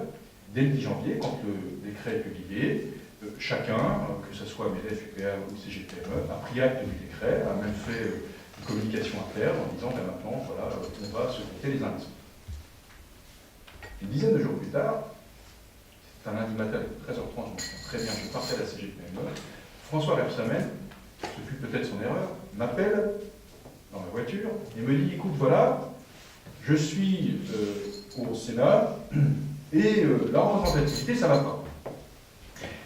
dès le 10 janvier, quand le décret est publié, chacun, que ce soit MEDEF, UPA ou CGPME, a pris acte du décret, a même fait une communication interne en disant ben maintenant, voilà, on va se compter les uns les autres. Une dizaine de jours plus tard, c'est un lundi matin à 13h30, je me souviens très bien, je partais à la CGPME, François Rebsamen, ce fut peut-être son erreur, m'appelle dans ma voiture et me dit, écoute, voilà, je suis au Sénat, et la représentativité, ça ne va pas.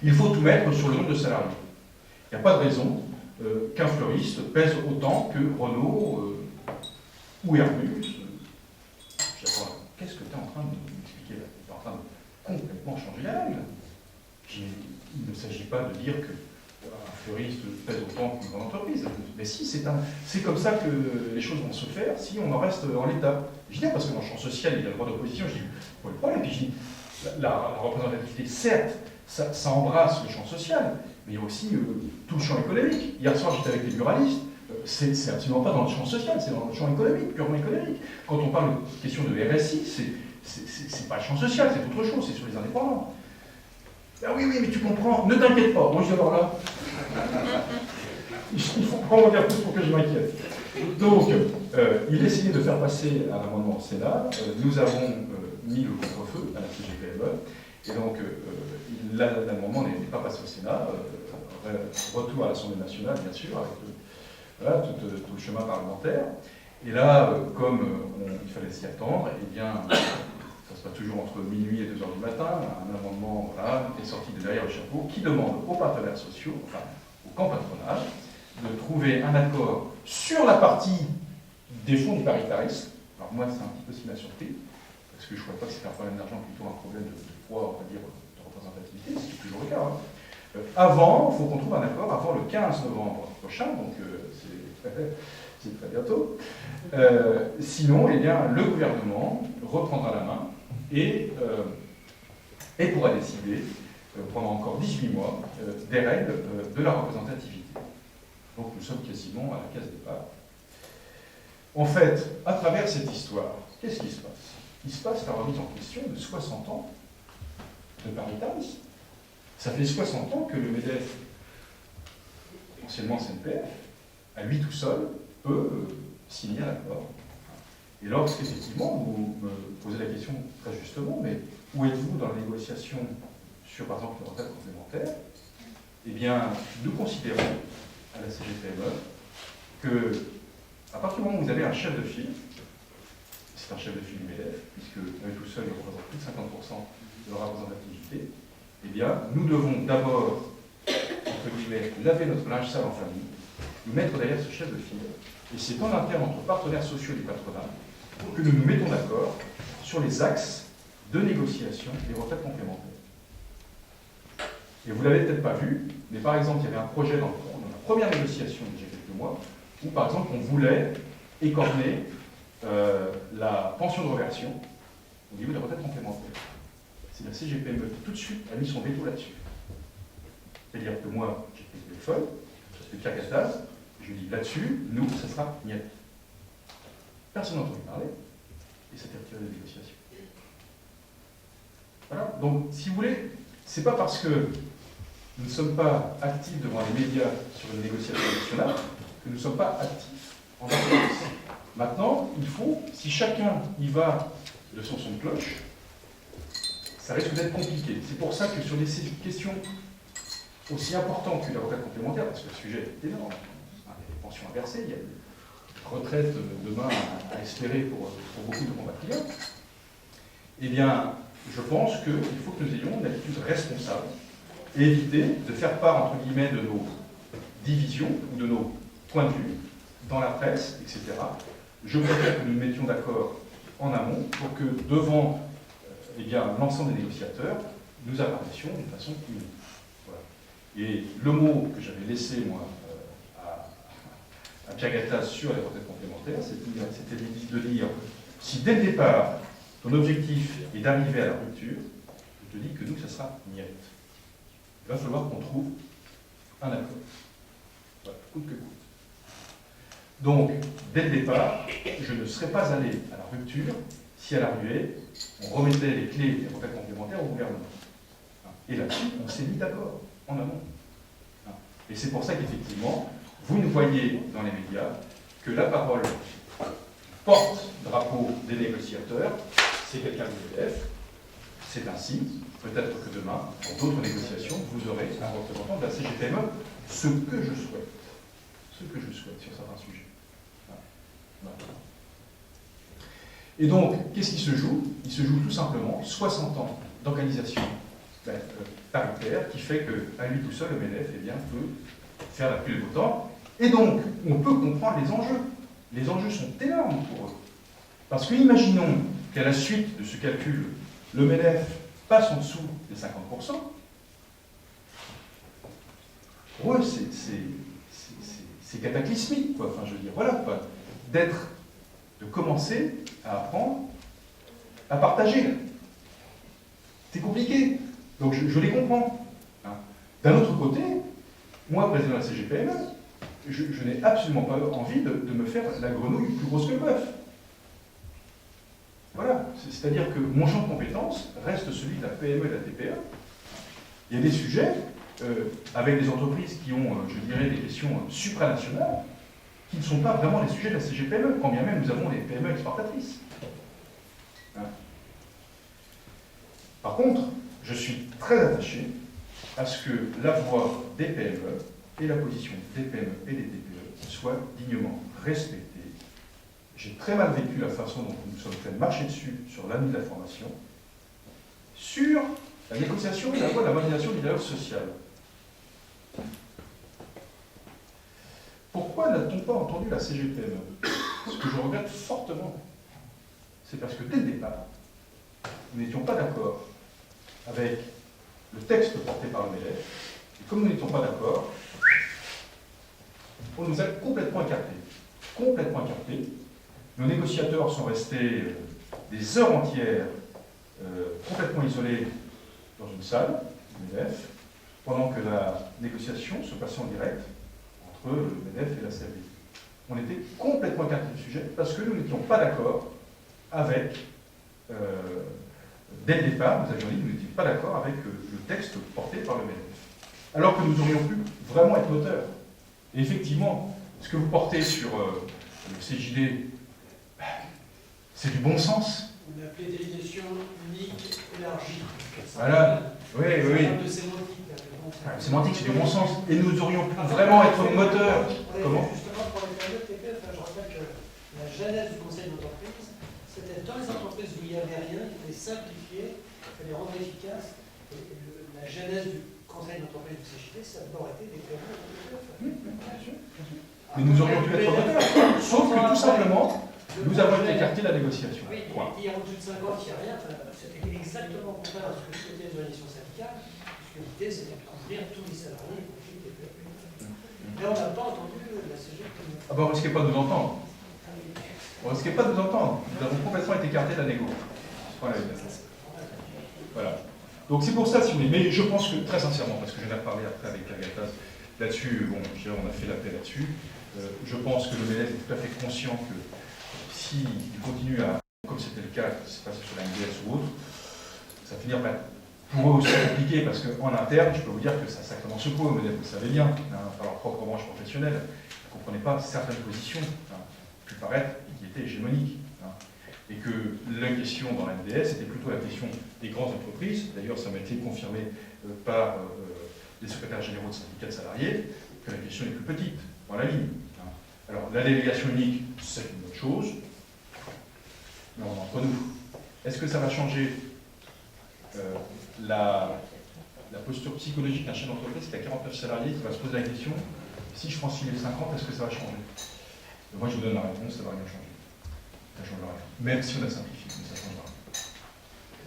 Il faut tout mettre sur le nombre de salariés. Il n'y a pas de raison qu'un fleuriste pèse autant que Renault ou Airbus. J'attends, qu'est-ce que tu es en train de m'expliquer là? Tu es en train de complètement changer la règle. Il ne s'agit pas de dire qu'un fleuriste pèse autant qu'une grande entreprise. Mais si, c'est comme ça que les choses vont se faire si on en reste en l'état. Je dis parce que dans le champ social, il y a le droit d'opposition, je dis, pas le problème. Puis je dis, la représentativité, certes, ça embrasse le champ social, mais il y a aussi tout le champ économique. Hier soir, j'étais avec les buralistes. C'est absolument pas dans le champ social, c'est dans le champ économique, purement économique. Quand on parle de question de RSI, c'est pas le champ social, c'est autre chose, c'est sur les indépendants. Ah oui, mais tu comprends, ne t'inquiète pas. Moi, je dis alors là, il faut pas m'en dire plus pour que je m'inquiète. Donc, il a essayé de faire passer un amendement au Sénat. Nous avons mis le contre-feu à la CGPME. Et donc, l'amendement n'est pas passé au Sénat. Retour à l'Assemblée nationale, bien sûr, avec tout le chemin parlementaire. Et là, comme il fallait s'y attendre, eh bien, ça se passe toujours entre minuit et 2 heures du matin, un amendement est sorti de derrière le chapeau qui demande aux partenaires sociaux, enfin au camp patronage, de trouver un accord sur la partie des fonds du paritarisme. Alors moi, c'est un petit peu ce qui m'a surpris, parce que je ne crois pas que c'est un problème d'argent, plutôt un problème de poids, on va dire, de représentativité, c'est toujours le cas. Avant, il faut qu'on trouve un accord avant le 15 novembre prochain, donc c'est très bientôt. Sinon, eh bien, le gouvernement reprendra la main et pourra décider, pendant encore 18 mois, des règles de la représentativité. Donc nous sommes quasiment à la case départ. En fait, à travers cette histoire, qu'est-ce qui se passe? Il se passe la remise en question de 60 ans de paritarisme. Ça fait 60 ans que le MEDEF, anciennement CNPF, à lui tout seul, peut signer un accord. Et lorsqu'effectivement, vous me posez la question très justement, mais où êtes-vous dans la négociation sur, par exemple, les retraites complémentaires? Eh bien, nous considérons, à la CGPME, que, à partir du moment où vous avez un chef de file, c'est un chef de file du MEDEF, puisque lui tout seul, il représente plus de 50% de la représentativité, eh bien, nous devons d'abord, entre guillemets, laver notre linge sale en famille, nous mettre derrière ce chef de file, et c'est en interne entre partenaires sociaux et du patronat que nous nous mettons d'accord sur les axes de négociation des retraites complémentaires. Et vous ne l'avez peut-être pas vu, mais par exemple, il y avait un projet dans la première négociation, il y a quelques mois, où par exemple, on voulait écorner la pension de reversion au niveau des retraites complémentaires. C'est la CGPME qui tout de suite a mis son veto là-dessus. C'est-à-dire que moi, j'ai pris le téléphone, je suis Pierre Gattaz, je lui dis là-dessus, nous, ça sera niet. Personne n'a entendu parler, et ça s'est retiré des négociations. Voilà, donc si vous voulez, c'est pas parce que nous ne sommes pas actifs devant les médias sur une négociation nationale que nous ne sommes pas actifs en France. Maintenant, il faut, si chacun y va de son son de cloche, ça risque d'être compliqué. C'est pour ça que sur des questions aussi importantes que la retraite complémentaire, parce que le sujet est énorme, il y a des pensions à verser, il y a des retraites demain à espérer pour beaucoup de compatriotes, eh bien, je pense qu'il faut que nous ayons une attitude responsable et éviter de faire part, entre guillemets, de nos divisions ou de nos points de vue dans la presse, etc. Je préfère que nous nous mettions d'accord en amont pour que devant eh bien, l'ensemble des négociateurs, nous apparaissions d'une façon unie. Voilà. Et le mot que j'avais laissé, moi, à Pierre Gattaz sur les retraites complémentaires, c'était de dire, si dès le départ, ton objectif est d'arriver à la rupture, je te dis que nous, ça sera niet. Il va falloir qu'on trouve un accord. Voilà, coûte que coûte. Donc, dès le départ, je ne serais pas allé à la rupture si à l'arrivée, on remettait les clés des retraites complémentaires au gouvernement. Et là-dessus, on s'est mis d'accord, en amont. Et c'est pour ça qu'effectivement, vous nous voyez dans les médias que la parole porte-drapeau des négociateurs, c'est quelqu'un de l'EDF. C'est ainsi, peut-être que demain, dans d'autres négociations, vous aurez un représentant de la CGPME, ce que je souhaite. Ce que je souhaite sur certains sujets. Voilà. Et donc, qu'est-ce qui se joue? Il se joue tout simplement 60 ans d'organisation paritaire qui fait qu'à lui tout seul, le MEDEF eh bien, peut faire la pluie de beau temps. Et donc, on peut comprendre les enjeux. Les enjeux sont énormes pour eux. Parce que imaginons qu'à la suite de ce calcul, le MEDEF passe en dessous des 50%. pour eux, c'est cataclysmique, quoi. Enfin, je veux dire, voilà, quoi. De commencer à apprendre à partager. C'est compliqué. Donc, je les comprends. Hein. D'un autre côté, moi, président de la CGPME, je n'ai absolument pas envie de me faire la grenouille plus grosse que le bœuf. Voilà. C'est-à-dire que mon champ de compétences reste celui de la PME et de la TPE. Il y a des sujets avec des entreprises qui ont, je dirais, des questions supranationales qui ne sont pas vraiment les sujets de la CGPME, quand bien même nous avons des PME exportatrices. Hein. Par contre, je suis très attaché à ce que la voix des PME et la position des PME et des TPE soient dignement respectées. J'ai très mal vécu la façon dont nous sommes fait marcher dessus sur l'année de la formation, sur la négociation et la voie de la modernisation du dialogue social. Pourquoi n'a-t-on pas entendu la CGPME? Ce que je regrette fortement, c'est parce que dès le départ, nous n'étions pas d'accord avec le texte porté par le MEDEF, et comme nous n'étions pas d'accord, on nous a complètement écartés. Complètement écartés. Nos négociateurs sont restés des heures entières complètement isolés dans une salle, du MEDEF, pendant que la négociation se passait en direct entre le MEDEF et la CAV. On était complètement écartés du sujet parce que nous n'étions pas d'accord avec, dès le départ, nous avions dit que nous n'étions pas d'accord avec le texte porté par le MEDEF. Alors que nous aurions pu vraiment être moteurs. Et effectivement, ce que vous portez sur le CJD, c'est du bon sens. On a appelé délégation unique élargie. Voilà, oui, oui. De sémantique. Sémantique, c'est du bon sens. Et nous aurions pu vraiment être moteurs. Comment? Justement, pour les périodes TPE, je rappelle que la genèse du conseil d'entreprise, c'était dans les entreprises où il n'y avait rien, il fallait simplifier, il fallait rendre efficace. Et la genèse du conseil d'entreprise du CJD, ça a d'abord été des périodes TPE. Mais nous aurions pu être moteurs. Sauf que tout simplement, nous avons été écartés de la négociation. Oui, il y a au-dessus de 50, il n'y a rien. C'était exactement contraire à ce que souhaitait l'organisation syndicale, puisque l'idée c'était de couvrir tous les salariés, y compris les TPE. Mais on n'a pas entendu la CGPME. Ah ben, on ne risquait pas de nous entendre. On ne risquait pas de nous entendre. Nous avons complètement été écartés de la négo. Voilà. Donc c'est pour ça, si vous voulez. Mais je pense que, très sincèrement, parce que je vais en parler après avec Agatha, là-dessus, bon, je dirais, on a fait la paix là-dessus. Je pense que le MEDEF est tout à fait conscient que s'il continue à, comme c'était le cas, qui se passe sur la MDS ou autre, ça finira par pour eux aussi compliqué, parce qu'en interne, je peux vous dire que ça sacrément secoue, mais vous le savez bien, hein, par leur propre branche professionnelle, ils ne comprenaient pas certaines positions, hein, qui paraître, qui étaient hégémoniques. Hein, et que la question dans la MDS était plutôt la question des grandes entreprises, d'ailleurs ça m'a été confirmé par les secrétaires généraux de syndicats de salariés, que la question est plus petite, dans la ligne. Hein. Alors la délégation unique, c'est une autre chose, mais entre nous, est-ce que ça va changer la posture psychologique d'un chef d'entreprise qui a 49 salariés, qui va se poser la question, si je franchis les 50, est-ce que ça va changer? Moi je vous donne la réponse, ça ne va rien changer. Ça ne changera rien. Même si on a simplifié, mais ça ne changera rien.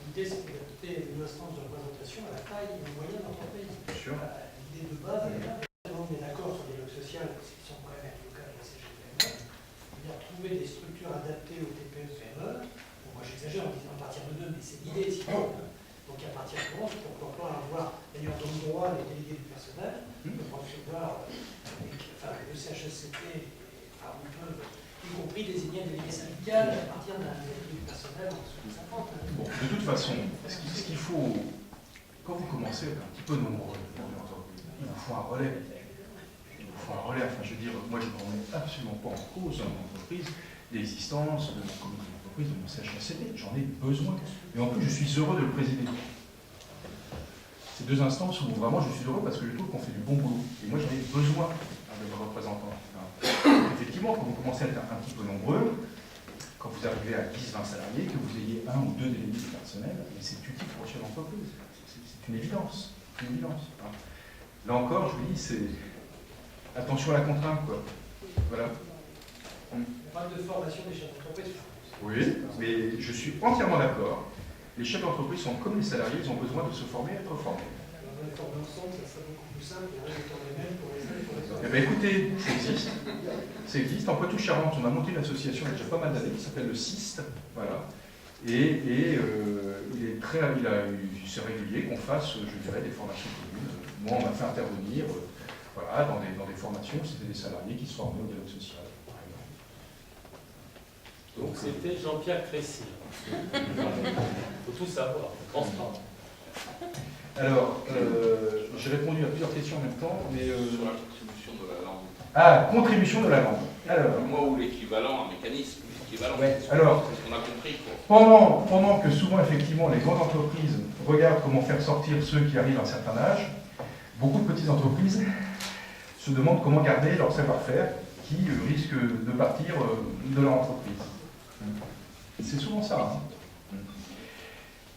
L'idée c'était d'adapter une instance de représentation à la taille et aux moyens d'entreprise. Bien sûr. L'idée de base, on est d'accord sur le dialogue social, parce qu'ils sont quand même locaux de la CGPME, c'est-à-dire trouver des structures adaptées aux TPE et PME. Bon, moi j'exagère en disant à partir de 2, mais c'est l'idée si on veut. Donc à partir de 11, pourquoi pas avoir, d'ailleurs dans le droit, les délégués du personnel, recevoir le CHSCT, ils peuvent, y compris désigner un délégué syndical à partir d'un délégué du personnel en dessous de 50. Bon, de toute façon, ce qu'il faut, quand vous commencez à être un petit peu nombreux, il vous faut un relais. Il vous faut un relais. Enfin, je veux dire, moi je ne remets absolument pas en cause dans mon entreprise l'existence de mon comité d'entreprise, de mon CHSCT. J'en ai besoin. Et en plus, je suis heureux de le présider. Ces deux instances où vraiment je suis heureux parce que je trouve qu'on fait du bon boulot. Et moi, j'en ai besoin de mes représentants. Effectivement, quand vous commencez à être un petit peu nombreux, quand vous arrivez à 10-20 salariés, que vous ayez un ou deux délégués du personnel, c'est utile pour le chef d'entreprise. C'est une évidence. Une évidence. Là encore, je vous dis, c'est attention à la contrainte, quoi. Voilà. On parle de formation des chefs d'entreprise. Oui, mais je suis entièrement d'accord. Les chefs d'entreprise sont comme les salariés, ils ont besoin de se former et être formés. réforme d'ensemble, ça serait beaucoup plus simple, les règles étant les mêmes pour les uns et pour les autres. Eh bien, écoutez, ça existe. Ça existe. En Poitou-Charentes, on a monté une association il y a déjà pas mal d'années qui s'appelle le CIST. Voilà. Et c'est régulier qu'on fasse, je dirais, des formations communes. Moi, on m'a fait intervenir voilà, dans des formations, c'était des salariés qui se formaient au dialogue social, par exemple. Donc c'était Jean-Pierre Crécy. Il faut tout savoir, transparent. Alors, j'ai répondu à plusieurs questions en même temps, mais... Sur la contribution de la langue. Ah, contribution de la langue. Alors, Moi, ou l'équivalent, un mécanisme équivalent. ouais, alors, C'est ce qu'on a compris, quoi. pendant que souvent, effectivement, les grandes entreprises regardent comment faire sortir ceux qui arrivent à un certain âge, beaucoup de petites entreprises se demandent comment garder leur savoir-faire qui risque de partir de leur entreprise. C'est souvent ça. Hein.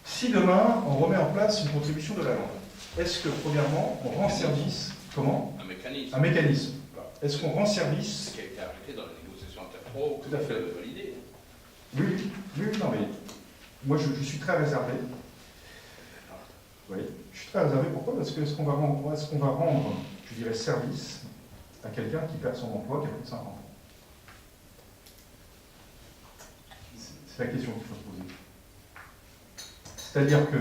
Si demain, on remet en place une contribution de la langue, est-ce que, premièrement, on rend service, comment ? Un mécanisme. Un mécanisme. Est-ce qu'on rend service ? Ce qui a été appliqué dans les négociations interpro, Tout à fait. Validé. Oui, non, mais moi, je suis très réservé. Oui, je suis très réservé. Pourquoi ? Parce que est-ce qu'on va rendre, je dirais, service à quelqu'un qui perd son emploi qui a plus de 50 ans ? C'est la question qu'il faut se poser. C'est-à-dire que,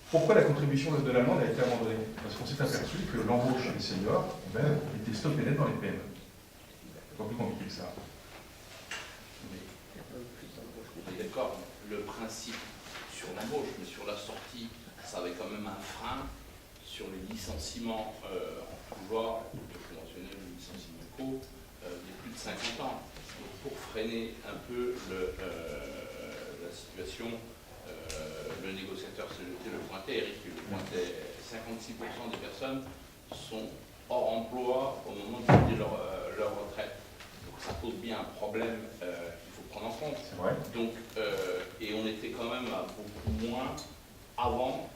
pourquoi la contribution de l'allemande a été abandonnée ? Parce qu'on s'est aperçu que l'embauche des seniors était stoppée net dans les PME. C'est pas plus compliqué que ça. On est d'accord, le principe sur l'embauche, mais sur la sortie, ça avait quand même un frein sur les licenciements en tout genre, conventionnels ou licenciements co, des plus de 50 ans. Donc pour freiner un peu la situation, le négociateur CGT le pointait, Eric le pointait, 56% des personnes sont hors emploi au moment de payer leur retraite. Donc ça pose bien un problème qu'il faut prendre en compte. C'est vrai. Donc, et on était quand même à beaucoup moins avant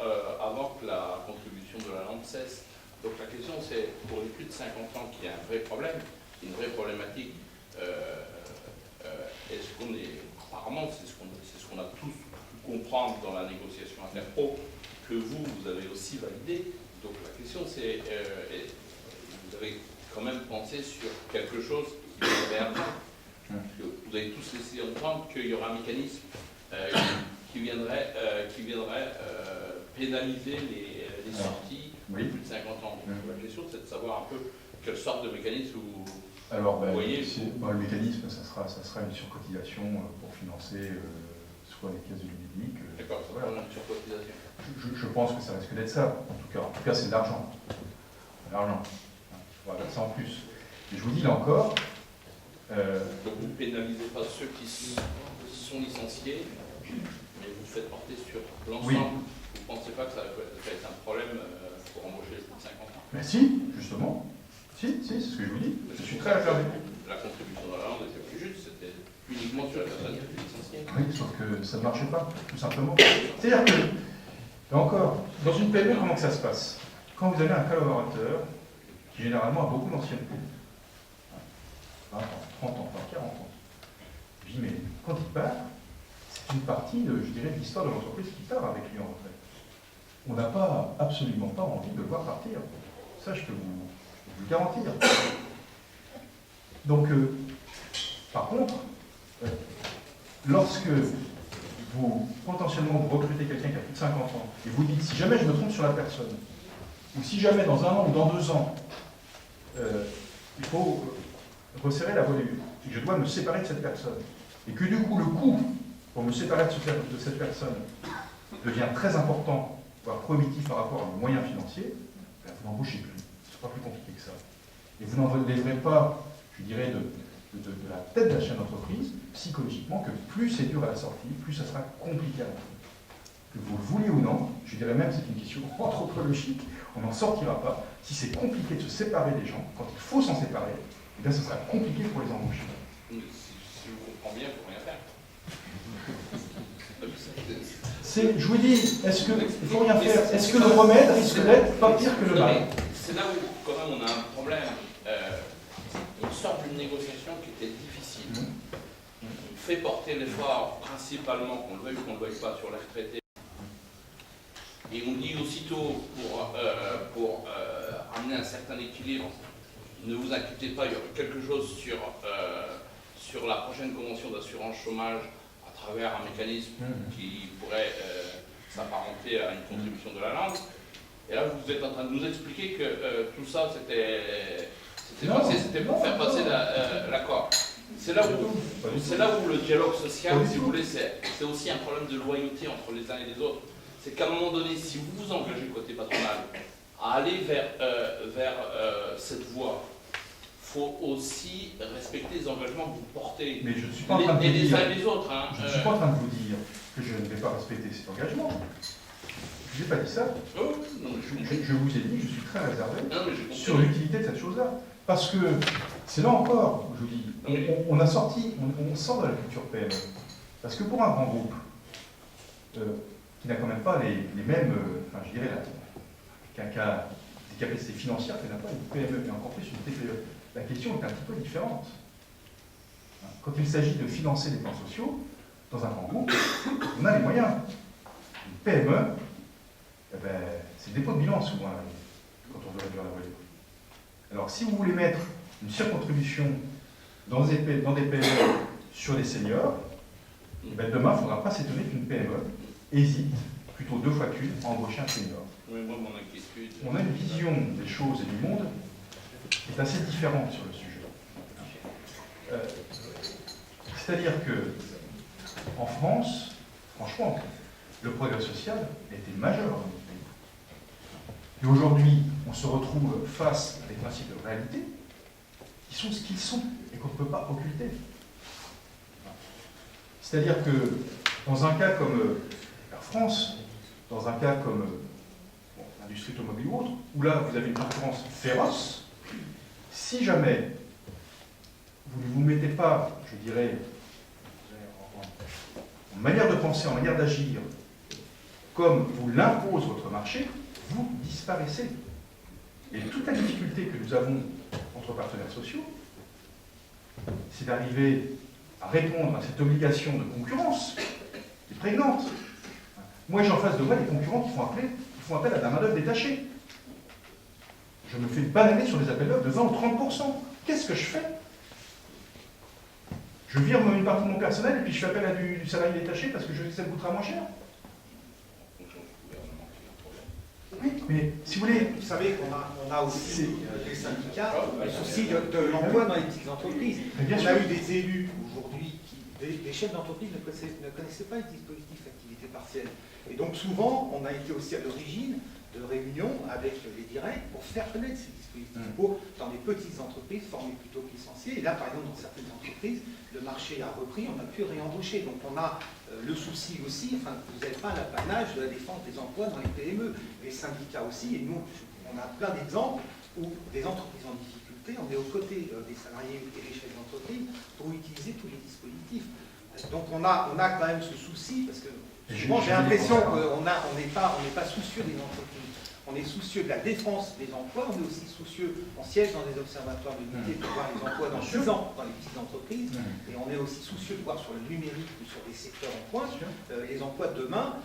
que la contribution de la langue cesse. Donc la question c'est, pour les plus de 50 ans, qu'il y a un vrai problème, une vraie problématique, est-ce qu'on est, apparemment c'est ce qu'on a tous pu comprendre dans la négociation interpro, que vous avez aussi validé. Donc la question c'est, vous avez quand même pensé sur quelque chose qui viendrait après. Vous avez tous laissé entendre qu'il y aura un mécanisme qui viendrait pénaliser les sorties de plus de 50 ans. Donc, la question, c'est de savoir un peu quelle sorte de mécanisme vous voyez. Le mécanisme, ça sera une surcotisation pour financer soit les caisses de l'UNEDIC. D'accord, ça va une surcotisation. Je pense que ça risque d'être ça. En tout cas, c'est de l'argent. L'argent. Voilà, ça en plus. Et je vous dis là encore. Donc vous ne pénalisez pas ceux qui sont licenciés, mais vous faites porter sur l'ensemble. Oui. Vous ne pensez pas que ça va être un problème pour embaucher les plus de 50 ans? Mais si, justement. Si, c'est ce que je vous dis. Je suis très réservé. La contribution dans la langue était plus juste, c'était uniquement sur la personne qui était licenciée. Oui, sauf que ça ne marchait pas, tout simplement. C'est-à-dire que, là encore, dans une PME, comment que ça se passe? Quand vous avez un collaborateur qui généralement a beaucoup d'ancienneté, 20 ans, 30 ans, 40 ans, je dis, mais quand il part, c'est une partie, je dirais, de l'histoire de l'entreprise qui part avec lui en retraite. On n'a pas, absolument pas envie de le voir partir. Ça, je peux vous le garantir. Donc, par contre, lorsque vous, potentiellement, vous recrutez quelqu'un qui a plus de 50 ans, et vous dites, si jamais je me trompe sur la personne, ou si jamais dans 1 an ou dans 2 ans, il faut resserrer la volée, et que je dois me séparer de cette personne, et que du coup, le coût pour me séparer de cette personne devient très important, voire prohibitif par rapport à mes moyens financiers, ben, vous n'embauchez plus. C'est pas plus compliqué que ça. Et vous n'enlèverez pas, je dirais, de la tête de la chaîne d'entreprise, psychologiquement, que plus c'est dur à la sortie, plus ça sera compliqué à l'entreprise. Que vous le voulez ou non, je dirais même c'est une question anthropologique, on n'en sortira pas. Si c'est compliqué de se séparer des gens, quand il faut s'en séparer, eh bien, ce sera compliqué pour les embaucher. Si je vous comprends bien, il ne faut rien faire. Je vous dis, est-ce qu'il ne faut rien faire? Est-ce que le remède risque d'être pas pire que le mal? C'est là où, quand même, on a un problème. On sort d'une négociation qui était difficile. On fait porter l'effort, principalement, qu'on le veuille ou qu'on ne le veuille pas, sur les retraités. Et on dit aussitôt, pour amener un certain équilibre, ne vous inquiétez pas, il y aura quelque chose sur la prochaine convention d'assurance chômage à travers un mécanisme qui pourrait s'apparenter à une contribution de la langue. Et là, vous êtes en train de nous expliquer que tout ça, c'était pour faire passer l'accord. C'est là où le dialogue social, si vous voulez, c'est aussi un problème de loyauté entre les uns et les autres. C'est qu'à un moment donné, si vous vous engagez côté patronal à aller vers cette voie, il faut aussi respecter les engagements que vous portez. Mais je ne suis pas en train de vous dire, uns et les autres. Hein, je ne suis pas en train de vous dire que je ne vais pas respecter cet engagement. Je n'ai pas dit ça. Oh, non, Je vous ai dit que je suis très réservé non, sur l'utilité de cette chose-là. Parce que c'est là encore, je vous dis, on sort de la culture PME. Parce que pour un grand groupe, qui n'a quand même pas les mêmes, je dirais, qui a des capacités financières, qui n'a pas une PME, et encore plus une TPE, la question est un petit peu différente. Quand il s'agit de financer des plans sociaux, dans un grand groupe, on a les moyens. Une PME, c'est le dépôt de bilan souvent, quand on veut réduire la voilure. Alors, si vous voulez mettre une surcontribution dans des PME sur les seniors, demain, il ne faudra pas s'étonner qu'une PME hésite, plutôt 2 fois qu'une, à embaucher un senior. Oui, moi, mon inquiétude. On a une vision des choses et du monde qui est assez différente sur le sujet. C'est-à-dire que, en France, franchement, le progrès social a été majeur dans notre pays. Et aujourd'hui, on se retrouve face à des principes de réalité qui sont ce qu'ils sont et qu'on ne peut pas occulter. C'est-à-dire que, dans un cas comme Air France, dans un cas comme l'industrie automobile ou autre, où là, vous avez une concurrence féroce, si jamais vous ne vous mettez pas, je dirais, en manière de penser, en manière d'agir, comme vous l'impose votre marché, vous disparaissez. Et toute la difficulté que nous avons entre partenaires sociaux, c'est d'arriver à répondre à cette obligation de concurrence qui est prégnante. Moi, j'ai en face de moi des concurrents qui font appel à de la main-d'œuvre détachée. Je me fais bananer sur des appels d'offres de 20 ou 30%. Qu'est-ce que je fais? Je vire une partie de mon personnel et puis je fais appel à du salarié détaché parce que je sais que ça me coûtera moins cher. Oui, mais si vous voulez... Vous savez qu'on a aussi des syndicats, le souci de l'emploi dans les petites entreprises. On a eu des élus aujourd'hui, des chefs d'entreprise ne connaissaient pas les dispositifs d'activité partielle. Et donc souvent, on a été aussi à l'origine de réunions avec les directs pour faire connaître ces dispositifs pour, dans les petites entreprises, former plutôt que licencier. Et là, par exemple, dans certaines entreprises, le marché a repris, on a pu réembaucher. Donc on a le souci aussi, vous n'êtes pas à l'apanage de la défense des emplois dans les PME. Les syndicats aussi, et nous, on a plein d'exemples où des entreprises en difficulté, on est aux côtés des salariés et des chefs d'entreprise pour utiliser tous les dispositifs. Donc on a quand même ce souci, parce que souvent j'ai l'impression qu'on n'est pas soucieux des entreprises. On est soucieux de la défense des emplois, on est aussi soucieux, on siège dans des observatoires de l'unité pour voir les emplois dans 10 ans dans les petites entreprises, et on est aussi soucieux de voir sur le numérique ou sur des secteurs en pointe les emplois de demain.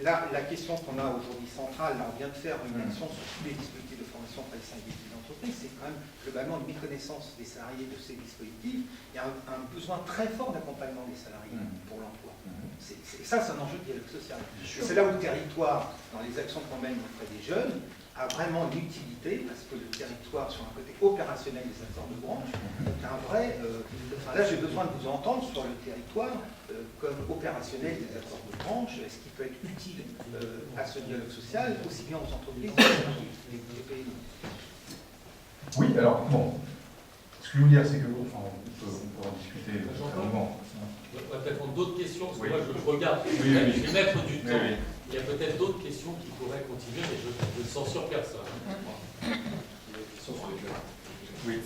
La question qu'on a aujourd'hui centrale, là on vient de faire une action sur tous les dispositifs de formation par les salariés des entreprises, c'est quand même globalement une méconnaissance des salariés de ces dispositifs. Il y a un besoin très fort d'accompagnement des salariés pour l'emploi. Ça, c'est un enjeu de dialogue social. C'est là où le territoire, dans les actions qu'on mène auprès des jeunes, a vraiment une utilité, parce que le territoire, sur un côté opérationnel des acteurs de branche, est un vrai... là, j'ai besoin de vous entendre sur le territoire comme opérationnel des acteurs de branche, ce qui peut être utile à ce dialogue social, aussi bien aux entreprises que les PME. Oui, alors, bon, ce que je veux dire, c'est que on peut en discuter longuement. On va peut-être prendre d'autres questions, parce que moi je regarde, je vais mettre du temps. Il y a peut-être d'autres questions qui pourraient continuer, mais je ne censure personne. Oui.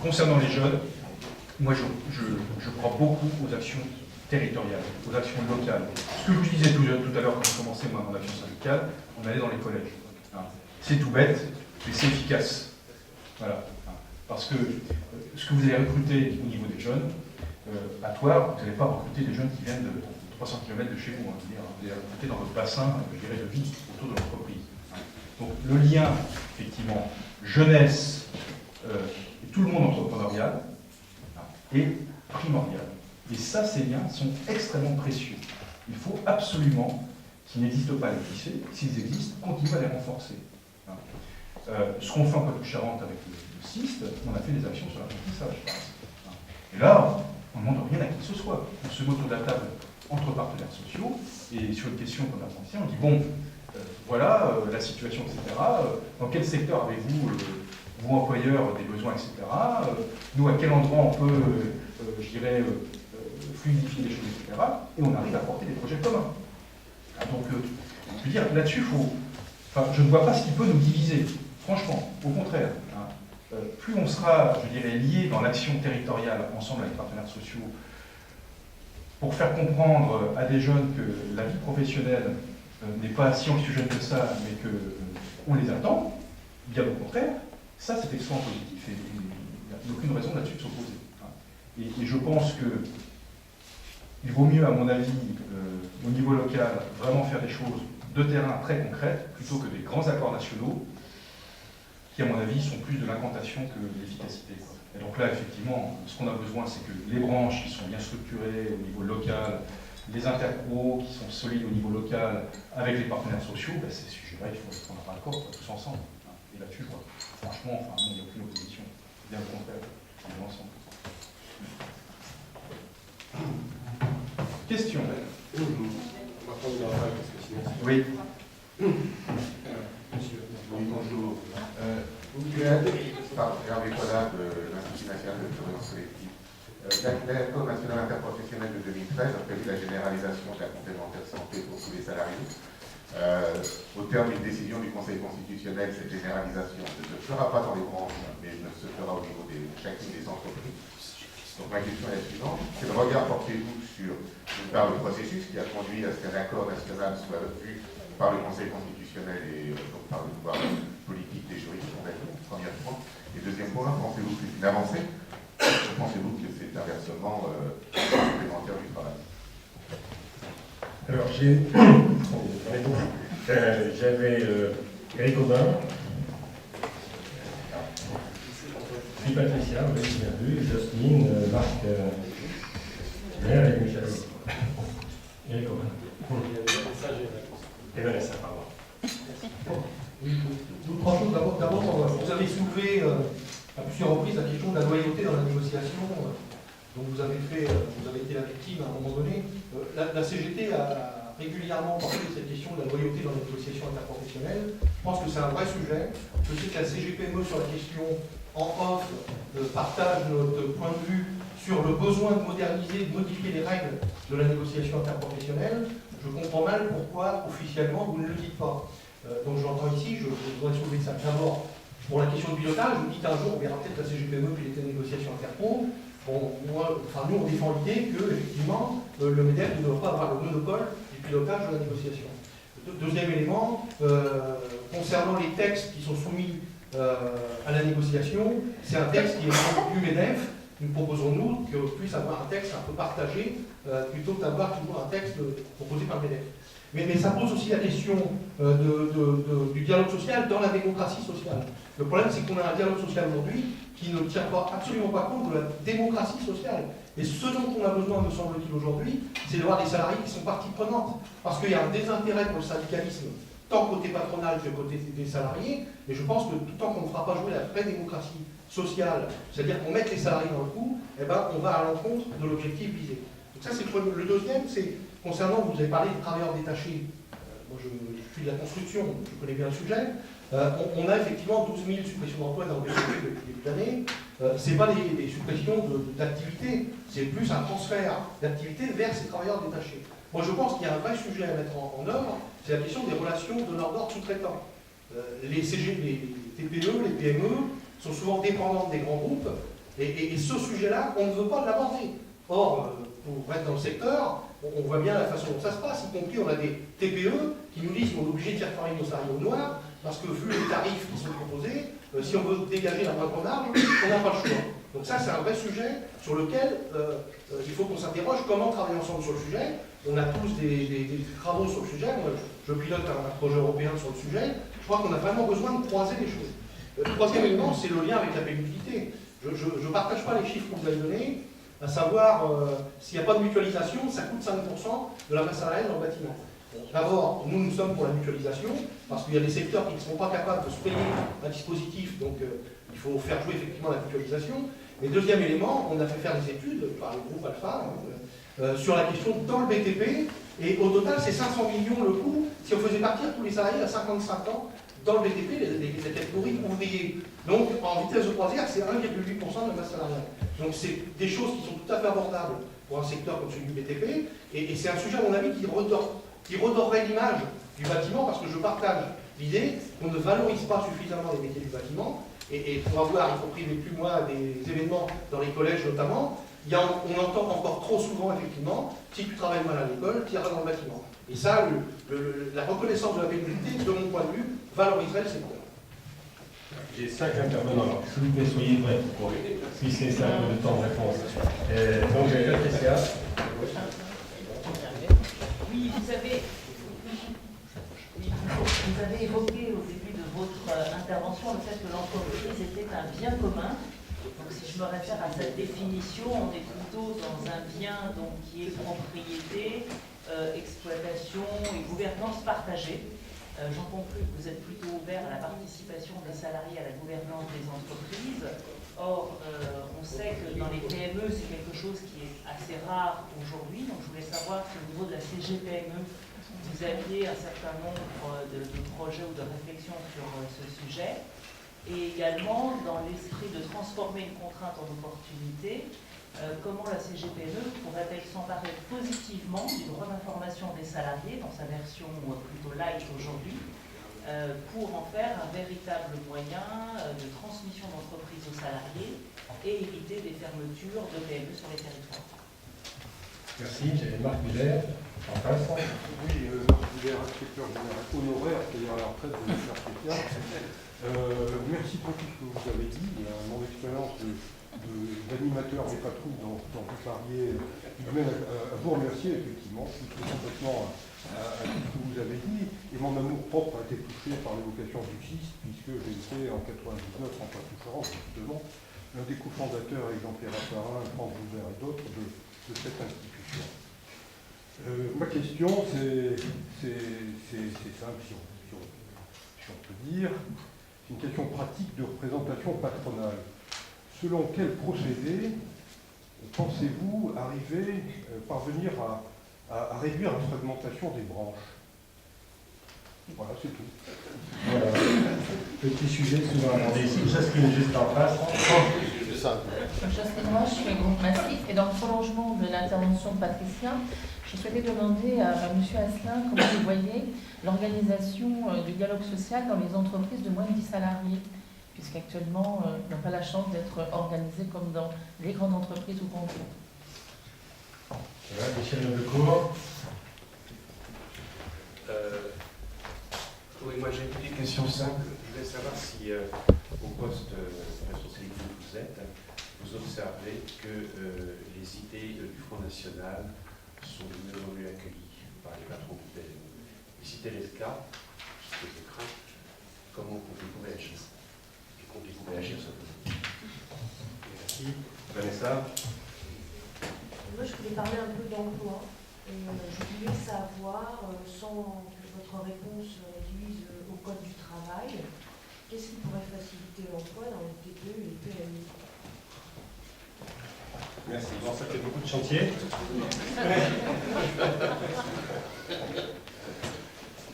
Concernant les jeunes, moi je crois beaucoup aux actions territoriales, aux actions locales. Ce que je vous disais tout à l'heure quand je commençais mon action syndicale, on allait dans les collèges. C'est tout bête, mais c'est efficace. Voilà. Parce que ce que vous allez recruter au niveau des jeunes, à Thouars, vous n'allez pas recruter des jeunes qui viennent de 300 km de chez vous. Vous allez recruter dans votre bassin, je dirais, de vie autour de l'entreprise. Donc le lien, effectivement, jeunesse et tout le monde entrepreneurial est primordial. Et ça, ces liens sont extrêmement précieux. Il faut absolument qu'ils n'existent pas à l'EPIC. S'ils existent, continuez à les renforcer. Ce qu'on fait en Poitou-Charentes avec le CIST, on a fait des actions sur l'apprentissage. Et là, on ne demande rien à qui que ce soit. On se met autour de la table entre partenaires sociaux, et sur une question comme l'apprentissage, on dit bon, voilà la situation, etc. Dans quel secteur avez-vous, vous employeurs, des besoins, etc. Nous, à quel endroit on peut, je dirais, fluidifier les choses, etc. Et on arrive à porter des projets communs. Donc, je veux dire, là-dessus, je ne vois pas ce qui peut nous diviser. Franchement, au contraire. Plus on sera, je dirais, liés dans l'action territoriale ensemble avec les partenaires sociaux pour faire comprendre à des jeunes que la vie professionnelle n'est pas si anxiogène que ça, mais qu'on les attend, bien au contraire, ça c'est extrêmement positif et il n'y a aucune raison là-dessus de s'opposer. Et je pense qu'il vaut mieux, à mon avis, au niveau local, vraiment faire des choses de terrain très concrètes plutôt que des grands accords nationaux qui, à mon avis, sont plus de l'incantation que de l'efficacité. Et donc là, effectivement, ce qu'on a besoin, c'est que les branches qui sont bien structurées au niveau local, les interpros qui sont solides au niveau local, avec les partenaires sociaux, ces sujets-là, il faut les prendre à l'accord tous ensemble. Et là-dessus, franchement, il n'y a aucune opposition. Bien au contraire, on est ensemble. Question. Oui. Oui, bonjour. Hervé Collard de l'Institut national de surveillance collective. L'accord national interprofessionnel de 2013 a prévu la généralisation de la complémentaire santé pour tous les salariés. Au terme d'une décision du Conseil constitutionnel, cette généralisation ne se fera pas dans les branches, mais ne se fera au niveau de chacune des entreprises. Donc ma question est la suivante. Quel regard portez-vous sur, d'une part, le processus qui a conduit à ce qu'un accord national soit vu par le Conseil constitutionnel et donc par le pouvoir politique des juristes fondateurs, premier point. Et deuxième point, pensez-vous que c'est une avancée? Pensez-vous que c'est un versement complémentaire du travail? Alors, j'avais Eric Aubin, puis Patricia, vous l'avez bien vu, Jocelyne, Marc, et Michel. Eric Aubin. Et Vanessa, pardon. Oui, trois choses. D'abord, vous avez soulevé à plusieurs reprises la question de la loyauté dans la négociation. Donc vous avez été la victime à un moment donné. La CGT a régulièrement parlé de cette question de la loyauté dans la négociation interprofessionnelle. Je pense que c'est un vrai sujet. Je sais que la CGPME sur la question en off partage notre point de vue sur le besoin de moderniser, de modifier les règles de la négociation interprofessionnelle. Je comprends mal pourquoi officiellement vous ne le dites pas. Donc j'entends ici, je voudrais soulever ça d'abord pour la question de pilotage. Vous dites un jour, on verra peut-être la CGPME piloter la négociation interpro. Bon, nous on défend l'idée que effectivement le MEDEF ne doit pas avoir le monopole du pilotage de la négociation. Deuxième élément, concernant les textes qui sont soumis à la négociation, c'est un texte qui est du MEDEF. Nous proposons, nous, qu'on puisse avoir un texte un peu partagé, plutôt que d'avoir toujours un texte proposé par le MEDEF. Mais ça pose aussi la question du dialogue social dans la démocratie sociale. Le problème, c'est qu'on a un dialogue social aujourd'hui qui ne tient absolument pas compte de la démocratie sociale. Et ce dont on a besoin, me semble-t-il, aujourd'hui, c'est d'avoir des salariés qui sont partie prenante. Parce qu'il y a un désintérêt pour le syndicalisme, tant côté patronal que côté des salariés. Et je pense que tout tant qu'on ne fera pas jouer la vraie démocratie sociale, c'est-à-dire qu'on mette les salariés dans le coup, eh ben, on va à l'encontre de l'objectif visé. Donc ça, c'est le premier. Le deuxième, c'est concernant, vous avez parlé de travailleurs détachés. Moi, je suis de la construction, je connais bien le sujet. On a effectivement 12 000 suppressions d'emplois dans le depuis le début de l'année. Ce n'est pas des suppressions d'activité, c'est plus un transfert d'activité vers ces travailleurs détachés. Moi, je pense qu'il y a un vrai sujet à mettre en œuvre, c'est la question des relations de l'ordre sous-traitants. Les TPE, les PME sont souvent dépendantes des grands groupes, et ce sujet-là, on ne veut pas l'aborder. Or, pour être dans le secteur, on voit bien la façon dont ça se passe, y compris on a des TPE qui nous disent qu'on est obligé de faire travailler nos salariés au noir, parce que vu les tarifs qui sont proposés, si on veut dégager la moindre marge, on n'a pas le choix. Donc ça, c'est un vrai sujet sur lequel il faut qu'on s'interroge comment travailler ensemble sur le sujet. On a tous des travaux sur le sujet. Moi, je pilote un projet européen sur le sujet. Je crois qu'on a vraiment besoin de croiser les choses. Le troisième élément, c'est le lien avec la pénibilité. Je ne partage pas les chiffres que vous avez donnés, à savoir, s'il n'y a pas de mutualisation, ça coûte 5% de la masse salariale dans le bâtiment. D'abord, nous sommes pour la mutualisation, parce qu'il y a des secteurs qui ne seront pas capables de se payer un dispositif, donc il faut faire jouer effectivement la mutualisation. Mais deuxième élément, on a fait faire des études par le groupe Alpha sur la question dans le BTP, et au total, c'est 500 millions le coût si on faisait partir tous les salariés à 55 ans dans le BTP, les catégories ouvriers. Donc, en vitesse de croisière, c'est 1,8% de la masse salariale. Donc, c'est des choses qui sont tout à fait abordables pour un secteur comme celui du BTP, et c'est un sujet, à mon avis, qui redorerait l'image du bâtiment, parce que je partage l'idée qu'on ne valorise pas suffisamment les métiers du bâtiment, et pour avoir, y compris depuis moi, des événements dans les collèges notamment, on entend encore trop souvent, effectivement, si tu travailles mal à l'école, tu iras dans le bâtiment. Et ça, la reconnaissance de la pénibilité, de mon point de vue, valoriserait le secteur. J'ai 5 intervenants, alors s'il vous plaît, soyez brefs pour puisser ça un peu de temps de réponse. Donc, Patricia. Oui, vous avez évoqué au début de votre intervention le fait que l'entreprise était un bien commun. Donc si je me réfère à cette définition, on est plutôt dans un bien donc, qui est propriété, exploitation et gouvernance partagée. J'en conclus que vous êtes plutôt ouvert à la participation des salariés à la gouvernance des entreprises. Or, on sait que dans les PME, c'est quelque chose qui est assez rare aujourd'hui. Donc je voulais savoir si au niveau de la CGPME, vous aviez un certain nombre de projets ou de réflexions sur ce sujet. Et également, dans l'esprit de transformer une contrainte en opportunité, comment la CGPME pourrait-elle s'emparer positivement du droit d'information des salariés, dans sa version plutôt light aujourd'hui, pour en faire un véritable moyen de transmission d'entreprise aux salariés et éviter des fermetures de PME sur les territoires. Merci. J'ai Marc Muller, en face. Oui, Marc Muller, inspecteur général honoraire, c'est-à-dire à la retraite de l'affaire spéciale. Merci pour tout ce que vous avez dit. Mon expérience d'animateur des patrouilles dans tout Parier m'amène à vous remercier, effectivement. Je suis complètement à tout ce que vous avez dit. Et mon amour propre a été touché par l'évocation du CIS, puisque j'ai été en 99 en Poitou-Charentes, justement, l'un des cofondateurs avec Jean-Pierre Apparin, France Joubert et d'autres de cette institution. Ma question, c'est simple, si on peut dire. C'est une question pratique de représentation patronale. Selon quel procédé pensez-vous parvenir à réduire la fragmentation des branches? Voilà, c'est tout. Voilà. Petit sujet souvent abordé ici. Jasmine, juste en face. Jasmine Roche, je suis groupe Massif. Et dans le prolongement de l'intervention de Patricia, je souhaitais demander à M. Asselin comment vous voyez l'organisation du dialogue social dans les entreprises de moins de 10 salariés, puisqu'actuellement, ils n'ont pas la chance d'être organisés comme dans les grandes entreprises ou grands groupes. Michel Lecourt. Oui, moi j'ai une question simple. Je voulais savoir si, au poste de responsabilité où vous êtes, vous observez que les idées du Front National sont de mieux en mieux accueillies par les patrons du PME. Et si tel est le cas, ce que je crains, comment comptez-vous réagir? Et comptez-vous réagir simplement? Merci. Vanessa. Moi, je voulais parler un peu d'emploi. Je voulais savoir, sans que votre réponse réduise au code du travail, qu'est-ce qui pourrait faciliter l'emploi dans les TPE et les PME? Merci. Bon, ça fait beaucoup de chantiers.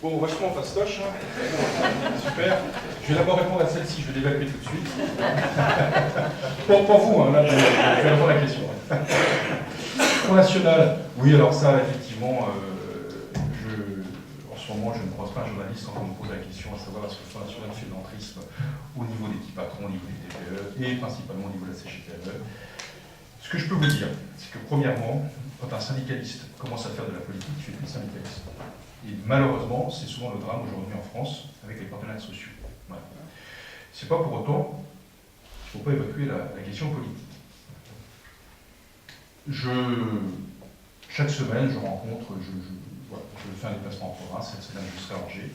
Bon, vachement fastoche. Super. Je vais d'abord répondre à celle-ci, je vais l'évacuer tout de suite. Pour vous, là, je vais répondre à la question. Front National, oui, alors ça, effectivement, en ce moment, je ne croise pas un journaliste quand on me pose la question à savoir est-ce que le Front National fait de l'entrisme au niveau des petits patrons, au niveau des TPE et principalement au niveau de la CGPME. Ce que je peux vous dire, c'est que premièrement, quand un syndicaliste commence à faire de la politique, il ne fait plus de syndicaliste. Et malheureusement, c'est souvent le drame aujourd'hui en France avec les partenaires sociaux. Voilà. C'est pas pour autant qu'il ne faut pas évacuer la question politique. Chaque semaine, je rencontre, je fais un déplacement en province, cette semaine je serai à Angers,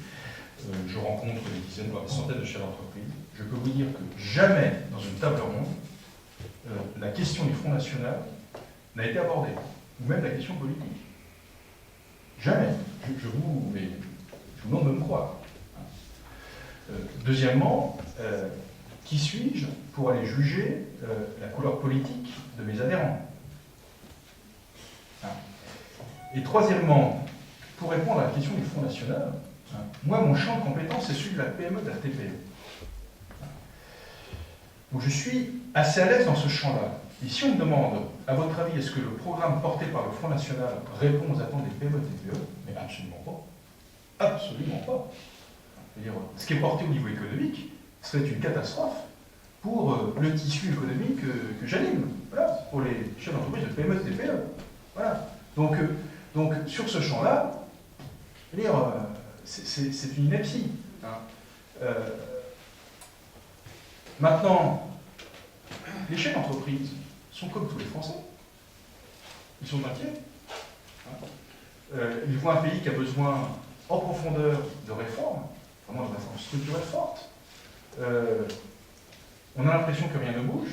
je rencontre des dizaines, voire des centaines de chefs d'entreprise. Je peux vous dire que jamais dans une table ronde, la question du Front National n'a été abordée, ou même la question politique. Jamais. Je vous demande de me croire. Deuxièmement, qui suis-je pour aller juger la couleur politique de mes adhérents? Et troisièmement, pour répondre à la question du Front National, moi, mon champ de compétence, c'est celui de la PME, de la TPE. Donc je suis assez à l'aise dans ce champ-là. Et si on me demande, à votre avis, est-ce que le programme porté par le Front National répond aux attentes des PME et TPE? Mais absolument pas. Absolument pas. C'est-à-dire, ce qui est porté au niveau économique serait une catastrophe pour le tissu économique que j'anime, voilà, pour les chefs d'entreprise de PME et TPE. Voilà. Donc sur ce champ-là, c'est une ineptie. Maintenant, les chefs d'entreprise sont comme tous les Français. Ils sont inquiets. Ils voient un pays qui a besoin en profondeur de réformes, vraiment de réformes structurelles fortes. On a l'impression que rien ne bouge.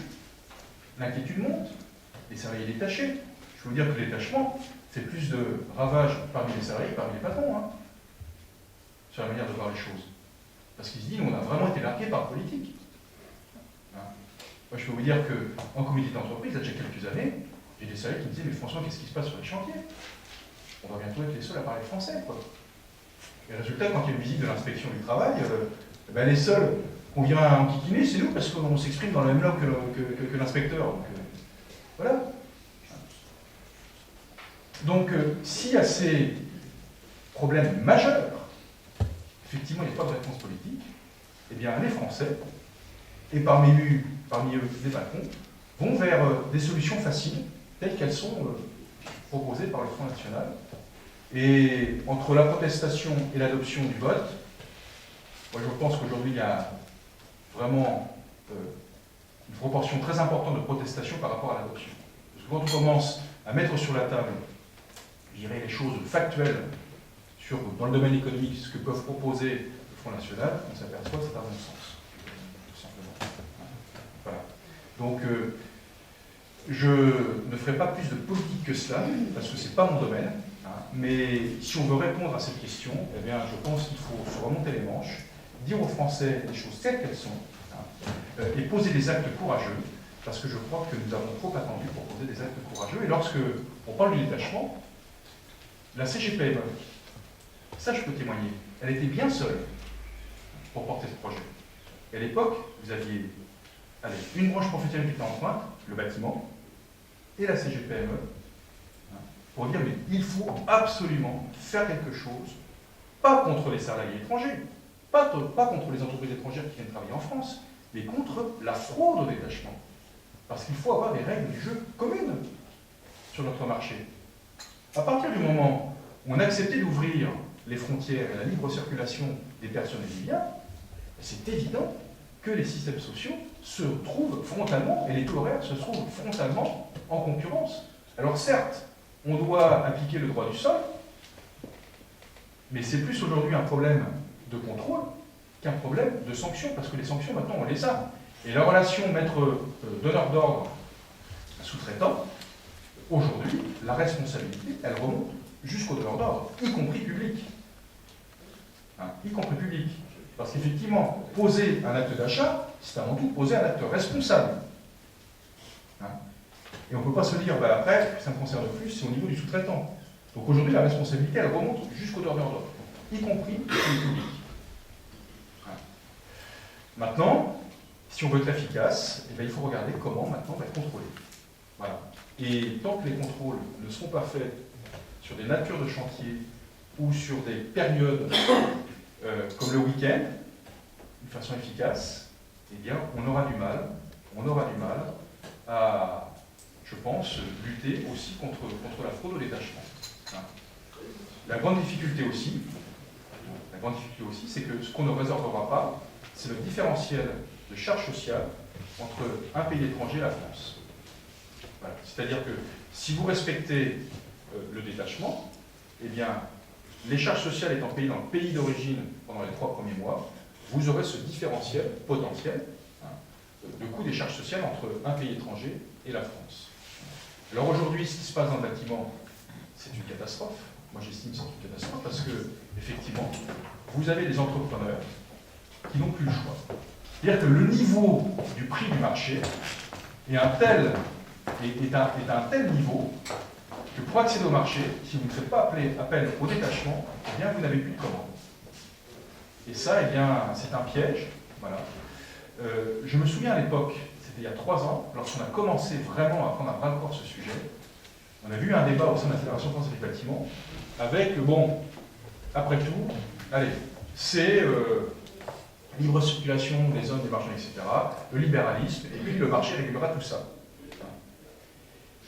L'inquiétude monte. Les salariés détachés. Je peux vous dire que le détachement fait plus de ravages parmi les salariés que parmi les patrons, sur la manière de voir les choses. Parce qu'ils se disent, nous, on a vraiment été largués par la politique. Moi, je peux vous dire qu'en comité d'entreprise, il y a déjà quelques années, j'ai des salariés qui me disaient, mais François, qu'est-ce qui se passe sur les chantiers? On va bientôt être les seuls à parler français, quoi. Et le résultat, quand il y a une visite de l'inspection du travail, les seuls qu'on vient enquiquiner, c'est nous, parce qu'on s'exprime dans la même langue que l'inspecteur. Donc, voilà. Donc, s'il y a ces problèmes majeurs, effectivement, il n'y a pas de réponse politique, eh bien, les Français, et parmi eux des patrons, vont vers des solutions faciles, telles qu'elles sont proposées par le Front National. Et entre la protestation et l'adoption du vote, moi je pense qu'aujourd'hui il y a vraiment une proportion très importante de protestation par rapport à l'adoption. Parce que quand on commence à mettre sur la table, je dirais, les choses factuelles dans le domaine économique, ce que peuvent proposer le Front National, on s'aperçoit que c'est un bon sens. Tout simplement. Voilà. Donc, je ne ferai pas plus de politique que cela, parce que ce n'est pas mon domaine. Mais si on veut répondre à cette question, eh bien, je pense qu'il faut se remonter les manches, dire aux Français les choses telles qu'elles sont, et poser des actes courageux, parce que je crois que nous avons trop attendu pour poser des actes courageux. Et lorsque on parle du détachement, la CGPME, ça je peux témoigner, elle était bien seule pour porter ce projet. Et à l'époque, vous aviez une branche professionnelle qui était en pointe, le bâtiment, et la CGPME, pour dire, mais il faut absolument faire quelque chose, pas contre les salariés étrangers, pas contre les entreprises étrangères qui viennent travailler en France, mais contre la fraude au détachement. Parce qu'il faut avoir des règles du jeu communes sur notre marché. À partir du moment où on a accepté d'ouvrir les frontières et la libre circulation des personnes et des biens, c'est évident que les systèmes sociaux se trouvent frontalement, et les taux horaires se trouvent frontalement en concurrence. Alors certes, on doit appliquer le droit du sol, mais c'est plus aujourd'hui un problème de contrôle qu'un problème de sanction, parce que les sanctions, maintenant, on les a. Et la relation maître-donneur d'ordre sous-traitant, aujourd'hui, la responsabilité, elle remonte jusqu'au donneur d'ordre, y compris public. Y compris public. Parce qu'effectivement, poser un acte d'achat, c'est avant tout poser un acte responsable. Et on ne peut pas se dire, après, ça me concerne plus, c'est au niveau du sous-traitant. Donc aujourd'hui, la responsabilité, elle remonte jusqu'au donneur d'ordre, y compris le public. Maintenant, si on veut être efficace, eh bien, il faut regarder comment maintenant on va être contrôlé. Voilà. Et tant que les contrôles ne seront pas faits sur des natures de chantier ou sur des périodes comme le week-end, de façon efficace, eh bien, on aura du mal à je pense, lutter aussi contre la fraude au détachement. La grande difficulté aussi, c'est que ce qu'on ne résorbera pas, c'est le différentiel de charges sociales entre un pays étranger et la France. Voilà. C'est-à-dire que si vous respectez le détachement, eh bien, les charges sociales étant payées dans le pays d'origine pendant les 3 premiers mois, vous aurez ce différentiel potentiel de coût des charges sociales entre un pays étranger et la France. Alors aujourd'hui, ce qui se passe dans le bâtiment, c'est une catastrophe. Moi, j'estime que c'est une catastrophe parce que, effectivement, vous avez des entrepreneurs qui n'ont plus le choix. C'est-à-dire que le niveau du prix du marché est un tel niveau que pour accéder au marché, si vous ne faites pas appel au détachement, eh bien, vous n'avez plus de commande. Et ça, eh bien, c'est un piège. Voilà. Je me souviens à l'époque, c'était il y a 3 ans, lorsqu'on a commencé vraiment à prendre à bras-le-corps ce sujet, on a vu un débat au sein de la Fédération française du bâtiment avec, bon, après tout, allez, c'est libre circulation des hommes, des marchands, etc., le libéralisme, et puis le marché régulera tout ça.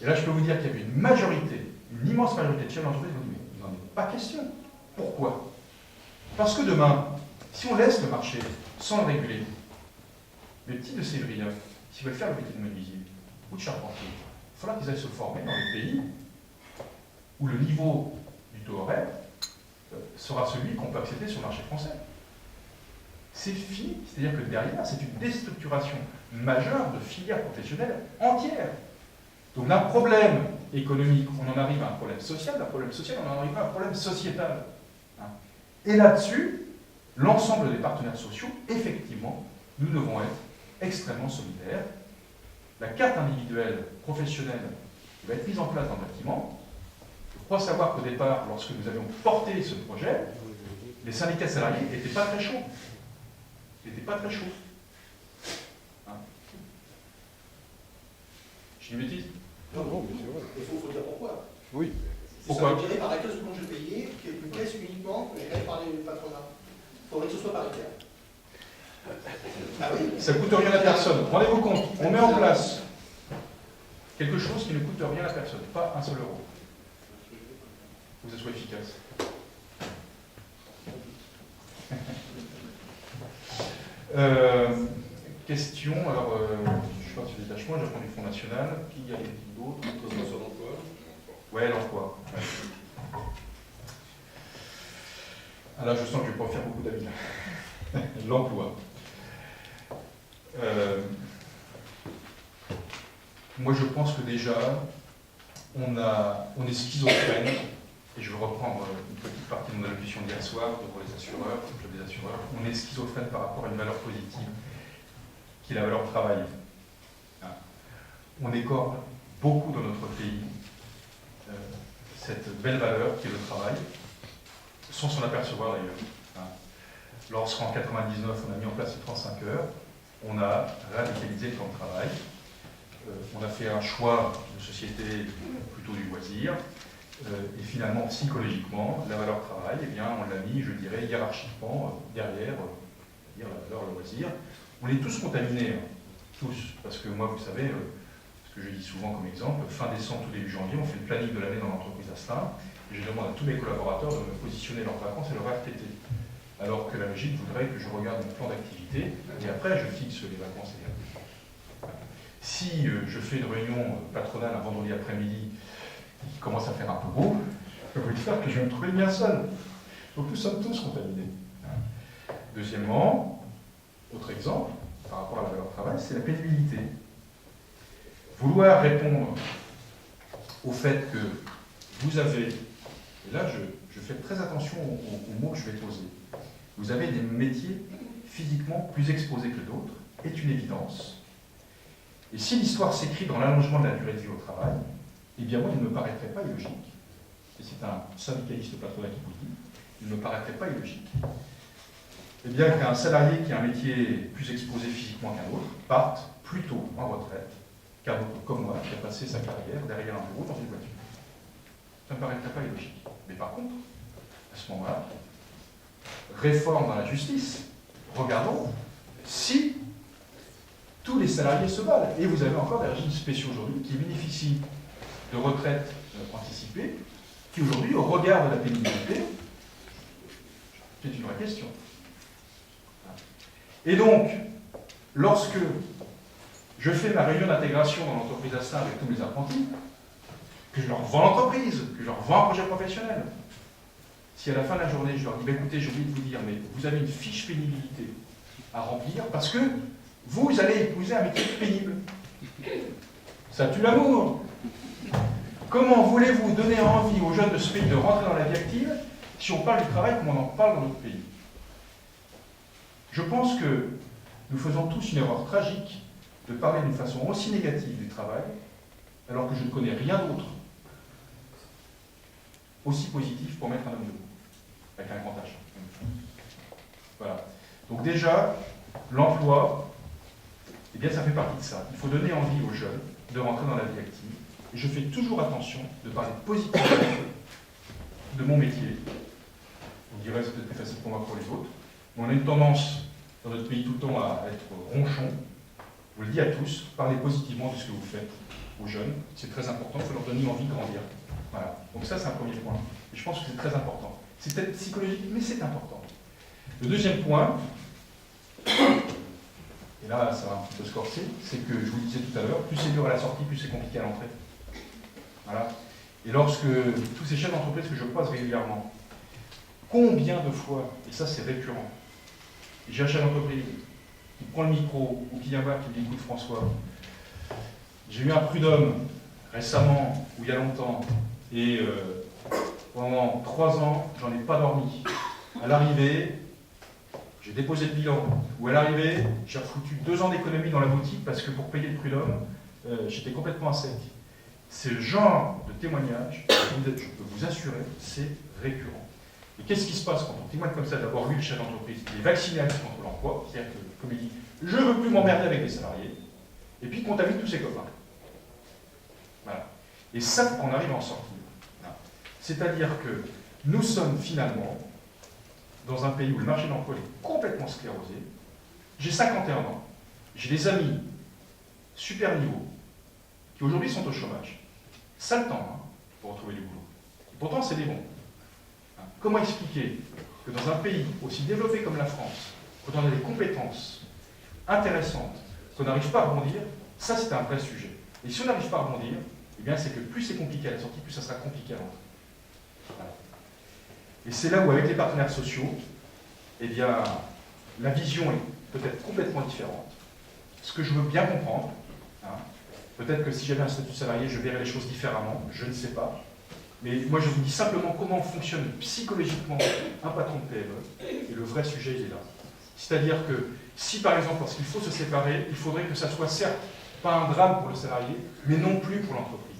Et là, je peux vous dire qu'il y avait une majorité, une immense majorité de chefs d'entreprise qui ont dit, mais il n'en est pas question. Pourquoi? Parce que demain, si on laisse le marché sans le réguler, les petits de Sévrier, s'ils veulent faire le métier de menuisier ou de charpentier, il faudra qu'ils aillent se former dans les pays où le niveau du taux horaire sera celui qu'on peut accepter sur le marché français. C'est fini, c'est-à-dire que derrière, c'est une déstructuration majeure de filières professionnelles entières. Donc d'un problème économique, on en arrive à un problème social, d'un problème social, on en arrive à un problème sociétal. Et là-dessus, l'ensemble des partenaires sociaux, effectivement, nous devons être extrêmement solidaires. La carte individuelle professionnelle qui va être mise en place dans le bâtiment, je crois savoir qu'au départ, lorsque nous avions porté ce projet, les syndicats salariés n'étaient pas très chauds. Ils n'étaient pas très chauds. Je dis une bêtise? Non, mais c'est vrai. Il faut dire pourquoi. Oui. Pourquoi? Ça veut dire par la caisse de congé payé, qui est une caisse uniquement gérée par les patronats. Il faudrait que ce soit paritaire. Ah oui. Ça ne coûte rien à personne. Rendez-vous compte, on met en place quelque chose qui ne coûte rien à personne, pas un seul euro. Faut que ça soit efficace. Question, alors, je parle sur le détachement, je reprends du Front National. Qui y a d'autres? Sur l'emploi. Ouais, l'emploi. Ouais. Ah là, je sens que je vais pas faire beaucoup d'amis. L'emploi. Moi, je pense que déjà, on est schizophrène, et je vais reprendre une petite partie de mon allocution d'hier soir pour les assureurs, le club des assureurs. On est schizophrène par rapport à une valeur positive, qui est la valeur travail. On écorne beaucoup dans notre pays cette belle valeur qui est le travail, sans s'en apercevoir d'ailleurs. Lorsqu'en 99, on a mis en place les 35 heures, on a radicalisé le temps de travail. On a fait un choix de société plutôt du loisir. Et finalement, psychologiquement, la valeur travail, eh bien, on l'a mis, je dirais, hiérarchiquement derrière la valeur loisir. On est tous contaminés, tous, parce que moi, vous savez, ce que je dis souvent comme exemple, fin décembre, tout début janvier, on fait le planning de l'année dans l'entreprise Asselin, et je demande à tous mes collaborateurs de me positionner leurs vacances et leur RTT. Alors que la logique voudrait que je regarde mon plan d'activité, et après, je fixe les vacances et les RTT. Si je fais une réunion patronale un vendredi après-midi, qui commence à faire un peu beau, je peux vous dire que je vais me trouver bien seul. Donc nous sommes tous contaminés. Deuxièmement, autre exemple, par rapport à la valeur travail, c'est la pénibilité. Vouloir répondre au fait que vous avez, et là je fais très attention aux mots que je vais poser, vous avez des métiers physiquement plus exposés que d'autres, est une évidence. Et si l'histoire s'écrit dans l'allongement de la durée de vie au travail, eh bien moi, il ne me paraîtrait pas illogique, et c'est un syndicaliste patronat qui vous le dit, il ne me paraîtrait pas illogique, eh bien qu'un salarié qui a un métier plus exposé physiquement qu'un autre parte plus tôt en retraite qu'un autre comme moi qui a passé sa carrière derrière un bureau dans une voiture. Ça ne me paraîtrait pas illogique. Mais par contre, à ce moment-là, réforme dans la justice, regardons si tous les salariés se valent. Et vous avez encore des régimes spéciaux aujourd'hui qui bénéficient de retraites anticipées, qui aujourd'hui, au regard de la pénibilité, c'est une vraie question. Et donc, lorsque je fais ma réunion d'intégration dans l'entreprise Astin avec tous mes apprentis, que je leur vends l'entreprise, que je leur vends un projet professionnel, si à la fin de la journée, je leur dis, écoutez, j'ai oublié de vous dire, mais vous avez une fiche pénibilité à remplir parce que vous allez épouser un métier pénible. Ça tue l'amour. Comment voulez-vous donner envie aux jeunes de ce pays de rentrer dans la vie active si on parle du travail comme on en parle dans notre pays? Je pense que nous faisons tous une erreur tragique de parler d'une façon aussi négative du travail, alors que je ne connais rien d'autre aussi positif pour mettre un homme debout, avec un grand H. Voilà. Donc déjà, l'emploi, eh bien ça fait partie de ça. Il faut donner envie aux jeunes de rentrer dans la vie active. Et je fais toujours attention de parler positivement de mon métier. On dirait que c'est peut-être plus facile pour moi que pour les autres. Mais on a une tendance dans notre pays tout le temps à être ronchon. Je vous le dis à tous, parlez positivement de ce que vous faites aux jeunes. C'est très important, il faut leur donner envie de grandir. Voilà. Donc ça, c'est un premier point. Et je pense que c'est très important. C'est peut-être psychologique, mais c'est important. Le deuxième point, et là, ça va un petit peu se corser, c'est que, je vous le disais tout à l'heure, plus c'est dur à la sortie, plus c'est compliqué à l'entrée. Voilà. Et lorsque tous ces chefs d'entreprise que je croise régulièrement, combien de fois, et ça c'est récurrent, j'ai un chef d'entreprise qui prend le micro ou qui vient voir, qui me dit écoute François, j'ai eu un prud'homme récemment ou il y a longtemps et pendant 3 ans j'en ai pas dormi. À l'arrivée, j'ai déposé le bilan, ou à l'arrivée, j'ai foutu 2 ans d'économie dans la boutique parce que pour payer le prud'homme, j'étais complètement à sec. C'est le genre de témoignage, je peux vous assurer, c'est récurrent. Et qu'est-ce qui se passe quand on témoigne comme ça? D'abord, lui, le chef d'entreprise, il est vacciné à lutte contre l'emploi, c'est-à-dire que, comme il dit, je ne veux plus m'emmerder avec les salariés, et puis il contamine tous ses copains. Voilà. Et ça, on arrive à en sortir. Voilà. C'est-à-dire que nous sommes finalement dans un pays où le marché de l'emploi est complètement sclérosé. J'ai 51 ans, j'ai des amis super niveau qui aujourd'hui sont au chômage. Ça le temps hein, pour retrouver du boulot. Et pourtant, c'est des bons. Hein. Comment expliquer que dans un pays aussi développé comme la France, quand on a des compétences intéressantes, qu'on n'arrive pas à rebondir, ça c'est un vrai sujet. Et si on n'arrive pas à rebondir, eh bien c'est que plus c'est compliqué à la sortie, plus ça sera compliqué à l'entrée. Voilà. Et c'est là où, avec les partenaires sociaux, eh bien, la vision est peut-être complètement différente. Ce que je veux bien comprendre, hein, peut-être que si j'avais un statut de salarié, je verrais les choses différemment, je ne sais pas. Mais moi, je vous dis simplement comment fonctionne psychologiquement un patron de PME, et le vrai sujet, il est là. C'est-à-dire que si, par exemple, lorsqu'il faut se séparer, il faudrait que ça soit certes pas un drame pour le salarié, mais non plus pour l'entreprise.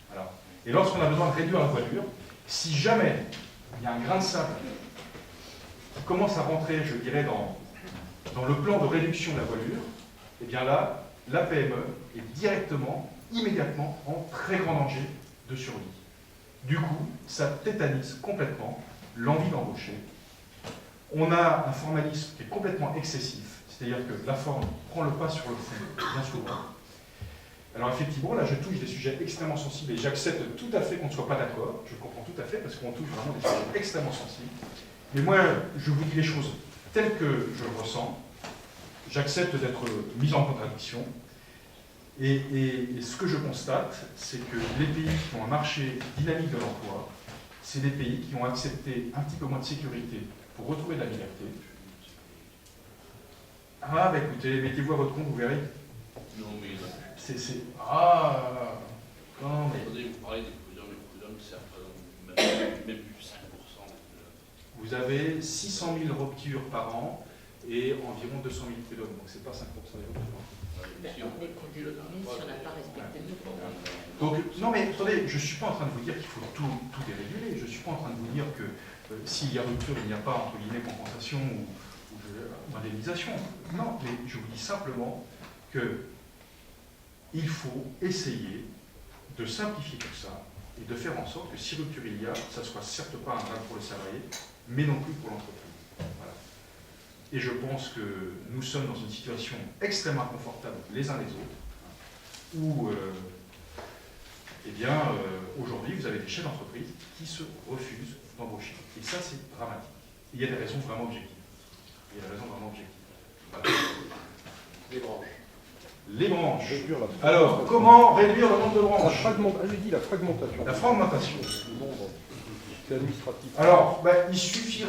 Voilà. Et lorsqu'on a besoin de réduire la voilure, si jamais il y a un grain de sable qui commence à rentrer, je dirais, dans le plan de réduction de la voilure, eh bien là, la PME est directement, immédiatement, en très grand danger de survie. Du coup, ça tétanise complètement l'envie d'embaucher. On a un formalisme qui est complètement excessif, c'est-à-dire que la forme prend le pas sur le fond, bien souvent. Alors effectivement, là je touche des sujets extrêmement sensibles et j'accepte tout à fait qu'on ne soit pas d'accord, je comprends tout à fait parce qu'on touche vraiment des sujets extrêmement sensibles. Mais moi, je vous dis les choses telles que je le ressens, j'accepte d'être mis en contradiction. Et ce que je constate, c'est que les pays qui ont un marché dynamique de l'emploi, c'est des pays qui ont accepté un petit peu moins de sécurité pour retrouver de la liberté. Ah, bah écoutez, mettez-vous à votre compte, vous verrez. Non, mais ah, non, mais... Attendez, vous parlez des prud'hommes, ça représente même plus 5%. Vous avez 600 000 ruptures par an et environ 200 000 prud'hommes, donc c'est pas 5% des ruptures. Donc, non mais attendez, je ne suis pas en train de vous dire qu'il faut tout déréguler, je ne suis pas en train de vous dire que s'il y a rupture, il n'y a pas, entre guillemets, compensation ou indemnisation. Non, mais je vous dis simplement qu'il faut essayer de simplifier tout ça et de faire en sorte que si rupture il y a, ça ne soit certes pas un drame pour le salarié, mais non plus pour l'entreprise. Voilà. Et je pense que nous sommes dans une situation extrêmement inconfortable les uns les autres, où aujourd'hui, vous avez des chefs d'entreprise qui se refusent d'embaucher. Et ça, c'est dramatique. Il y a des raisons vraiment objectives. Voilà. Les branches. Les branches. Alors, comment réduire le nombre de branches? J'ai dit la fragmentation. La fragmentation. C'est administratif. Alors, il suffit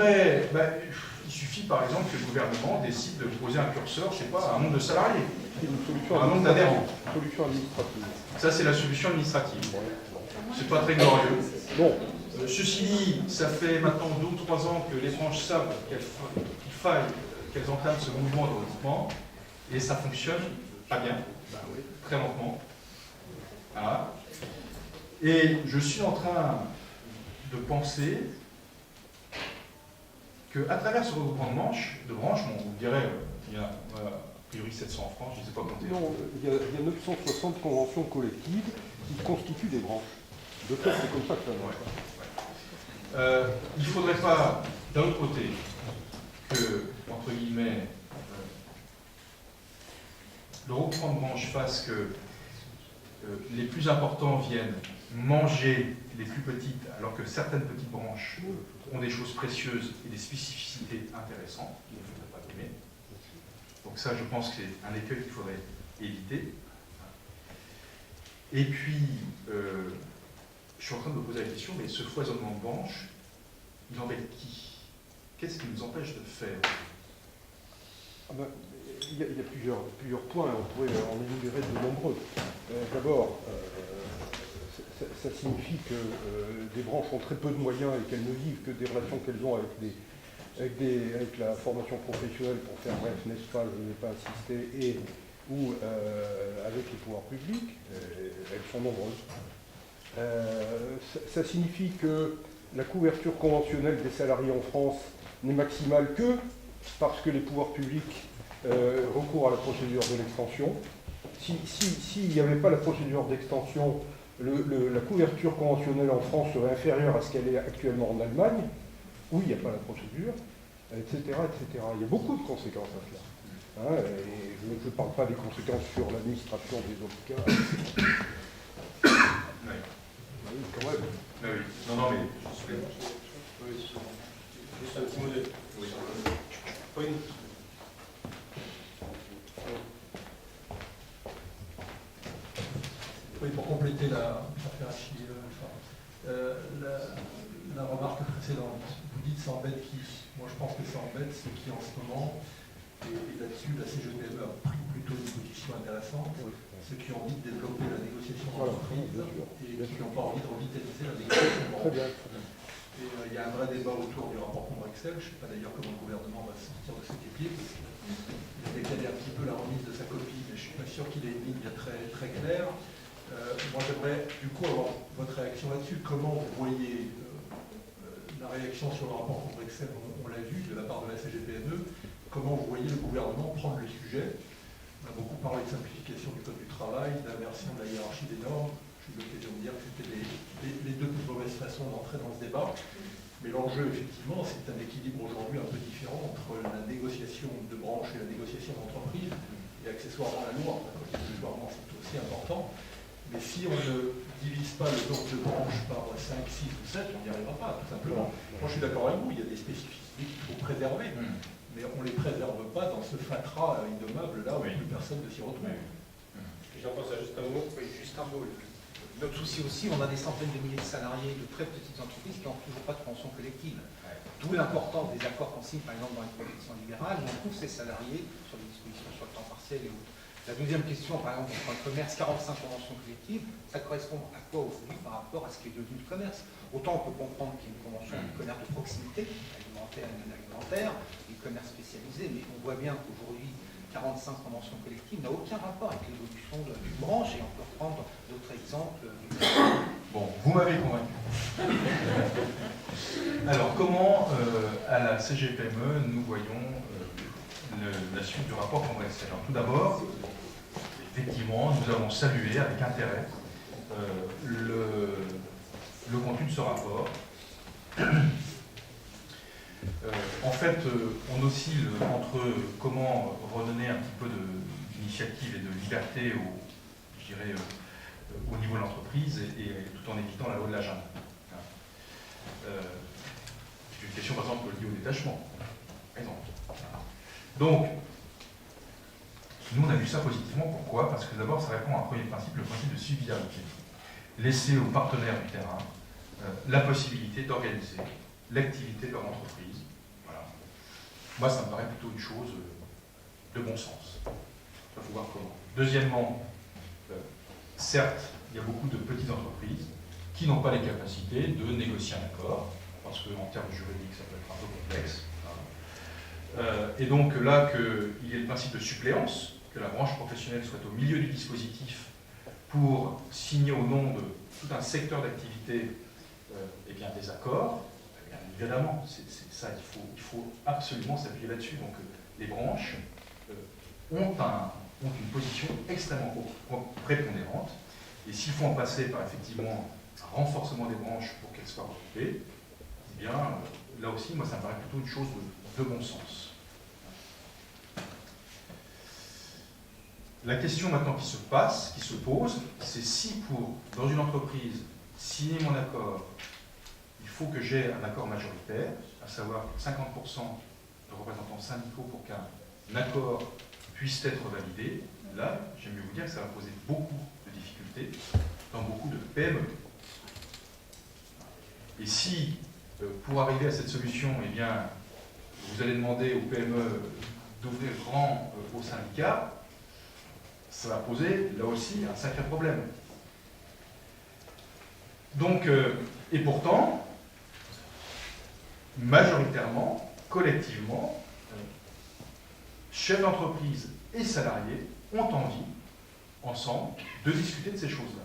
par exemple que le gouvernement décide de poser un curseur, je ne sais pas, à un nombre de salariés, à un nombre d'adhérents. Solution administrative. Ça, c'est la solution administrative. C'est pas très glorieux. Bon. Ceci dit, ça fait maintenant 2 ou 3 ans que les branches savent qu'il faille qu'elles entament ce mouvement de regroupement, et ça fonctionne pas bien, très lentement. Voilà. Et je suis en train de penser qu'à travers ce regroupement de branches, bon, vous me direz, il y a a priori 700 en France, je ne sais pas compter. Non, il y a 960 conventions collectives qui constituent des branches. De fait, c'est comme ça que ça marche. Il ne faudrait pas, d'un autre côté, que, entre guillemets, le regroupement de branches fasse que les plus importants viennent manger les plus petites, alors que certaines petites branches ont des choses précieuses et des spécificités intéressantes qu'il ne faudrait pas donner. Donc ça, je pense que c'est un écueil qu'il faudrait éviter. Et puis, je suis en train de me poser la question, mais ce foisonnement de branches, il embête qui? Qu'est-ce qui nous empêche de le faire? Il y a plusieurs points, on pourrait en énumérer de nombreux. D'abord, ça signifie que des branches ont très peu de moyens et qu'elles ne vivent que des relations qu'elles ont avec la formation professionnelle, pour faire bref, n'est-ce pas, je n'ai pas assisté, ou avec les pouvoirs publics, elles sont nombreuses. Ça signifie que la couverture conventionnelle des salariés en France n'est maximale que parce que les pouvoirs publics recourent à la procédure de l'extension. S'il n'y avait pas la procédure d'extension, la couverture conventionnelle en France serait inférieure à ce qu'elle est actuellement en Allemagne, où il n'y a pas la procédure, etc., etc. Il y a beaucoup de conséquences à cela. Et je ne parle pas des conséquences sur l'administration des avocats. Oui, quand même. Oui. Non, non, mais... Juste un petit mot de... Oui. Oui, pour compléter la remarque précédente, vous dites ça embête qui? Moi je pense que ça embête ceux qui en ce moment, et là-dessus la CGPME a pris plutôt une position intéressante, ceux qui ont envie de développer la négociation d'entreprise et qui n'ont pas envie de revitaliser la négociation de branche. Et il y a un vrai débat autour du rapport Combrexel. Je ne sais pas d'ailleurs comment le gouvernement va sortir de ce képier, parce qu'il a décalé un petit peu la remise de sa copie, mais je ne suis pas sûr qu'il ait une ligne très, très claire. Moi j'aimerais du coup avoir votre réaction là-dessus. Comment vous voyez la réaction sur le rapport Combrexel, on l'a vu, de la part de la CGPME, comment vous voyez le gouvernement prendre le sujet? On a beaucoup parlé de simplification du code du travail, d'inversion de la hiérarchie des normes. J'ai eu l'occasion de dire que c'était les deux plus mauvaises façons d'entrer dans ce débat. Mais l'enjeu, effectivement, c'est un équilibre aujourd'hui un peu différent entre la négociation de branche et la négociation d'entreprise, et accessoirement la loi. Accessoirement, c'est aussi important. Mais si on ne divise pas le nombre de branches par 5, 6 ou 7, on n'y arrivera pas, tout simplement. Moi, je suis d'accord avec vous, il y a des spécificités qu'il faut préserver, mais on ne les préserve pas dans ce fatras innommable là où plus personne ne s'y retrouve. J'en pense à juste un mot. Oui, juste un mot. Notre souci aussi, on a des centaines de milliers de salariés de très petites entreprises qui n'ont toujours pas de convention collective. D'où l'importance des accords qu'on signe, par exemple, dans les professions libérales, où on trouve ces salariés sur des dispositions sur le temps partiel et autres. La deuxième question, par exemple, dans le commerce, 45 conventions collectives, ça correspond à quoi aujourd'hui par rapport à ce qui est devenu le commerce? Autant on peut comprendre qu'il y a une convention du commerce de proximité, alimentaire et non alimentaire, du commerce spécialisé, mais on voit bien qu'aujourd'hui, 45 conventions collectives n'a aucun rapport avec l'évolution d'une branche, et on peut prendre d'autres exemples. Bon, vous m'avez convaincu. Alors, comment, à la CGPME, nous voyons la suite du rapport Combrexel? Alors, tout d'abord, effectivement, nous avons salué avec intérêt le contenu de ce rapport. En fait, on oscille entre comment redonner un petit peu d'initiative et de liberté je dirais, au niveau de l'entreprise et tout en évitant la loi de la jungle. C'est une question, par exemple, liée au détachement. Par exemple. Donc, nous, on a vu ça positivement. Pourquoi? Parce que d'abord, ça répond à un premier principe, le principe de subsidiarité. Laisser aux partenaires du terrain la possibilité d'organiser l'activité de leur entreprise. Voilà. Moi, ça me paraît plutôt une chose de bon sens. Il faut voir comment. Deuxièmement, certes, il y a beaucoup de petites entreprises qui n'ont pas les capacités de négocier un accord, parce qu'en termes juridiques, ça peut être un peu complexe. Et donc là, qu'il y ait le principe de suppléance, que la branche professionnelle soit au milieu du dispositif pour signer au nom de tout un secteur d'activité eh bien, des accords, eh bien, évidemment, c'est ça, il faut absolument s'appuyer là-dessus. Donc les branches ont une position extrêmement prépondérante, et s'il faut en passer par effectivement un renforcement des branches pour qu'elles soient regroupées, eh bien, là aussi, moi, ça me paraît plutôt une chose de bon sens. La question maintenant qui se pose, c'est si dans une entreprise, signer mon accord, il faut que j'ai un accord majoritaire, à savoir 50% de représentants syndicaux pour qu'un accord puisse être validé. Là, j'aime mieux vous dire que ça va poser beaucoup de difficultés dans beaucoup de PME. Et si, pour arriver à cette solution, eh bien, vous allez demander aux PME d'ouvrir rang aux syndicats, ça va poser, là aussi, un sacré problème. Donc, et pourtant, majoritairement, collectivement, chefs d'entreprise et salariés ont envie, ensemble, de discuter de ces choses-là.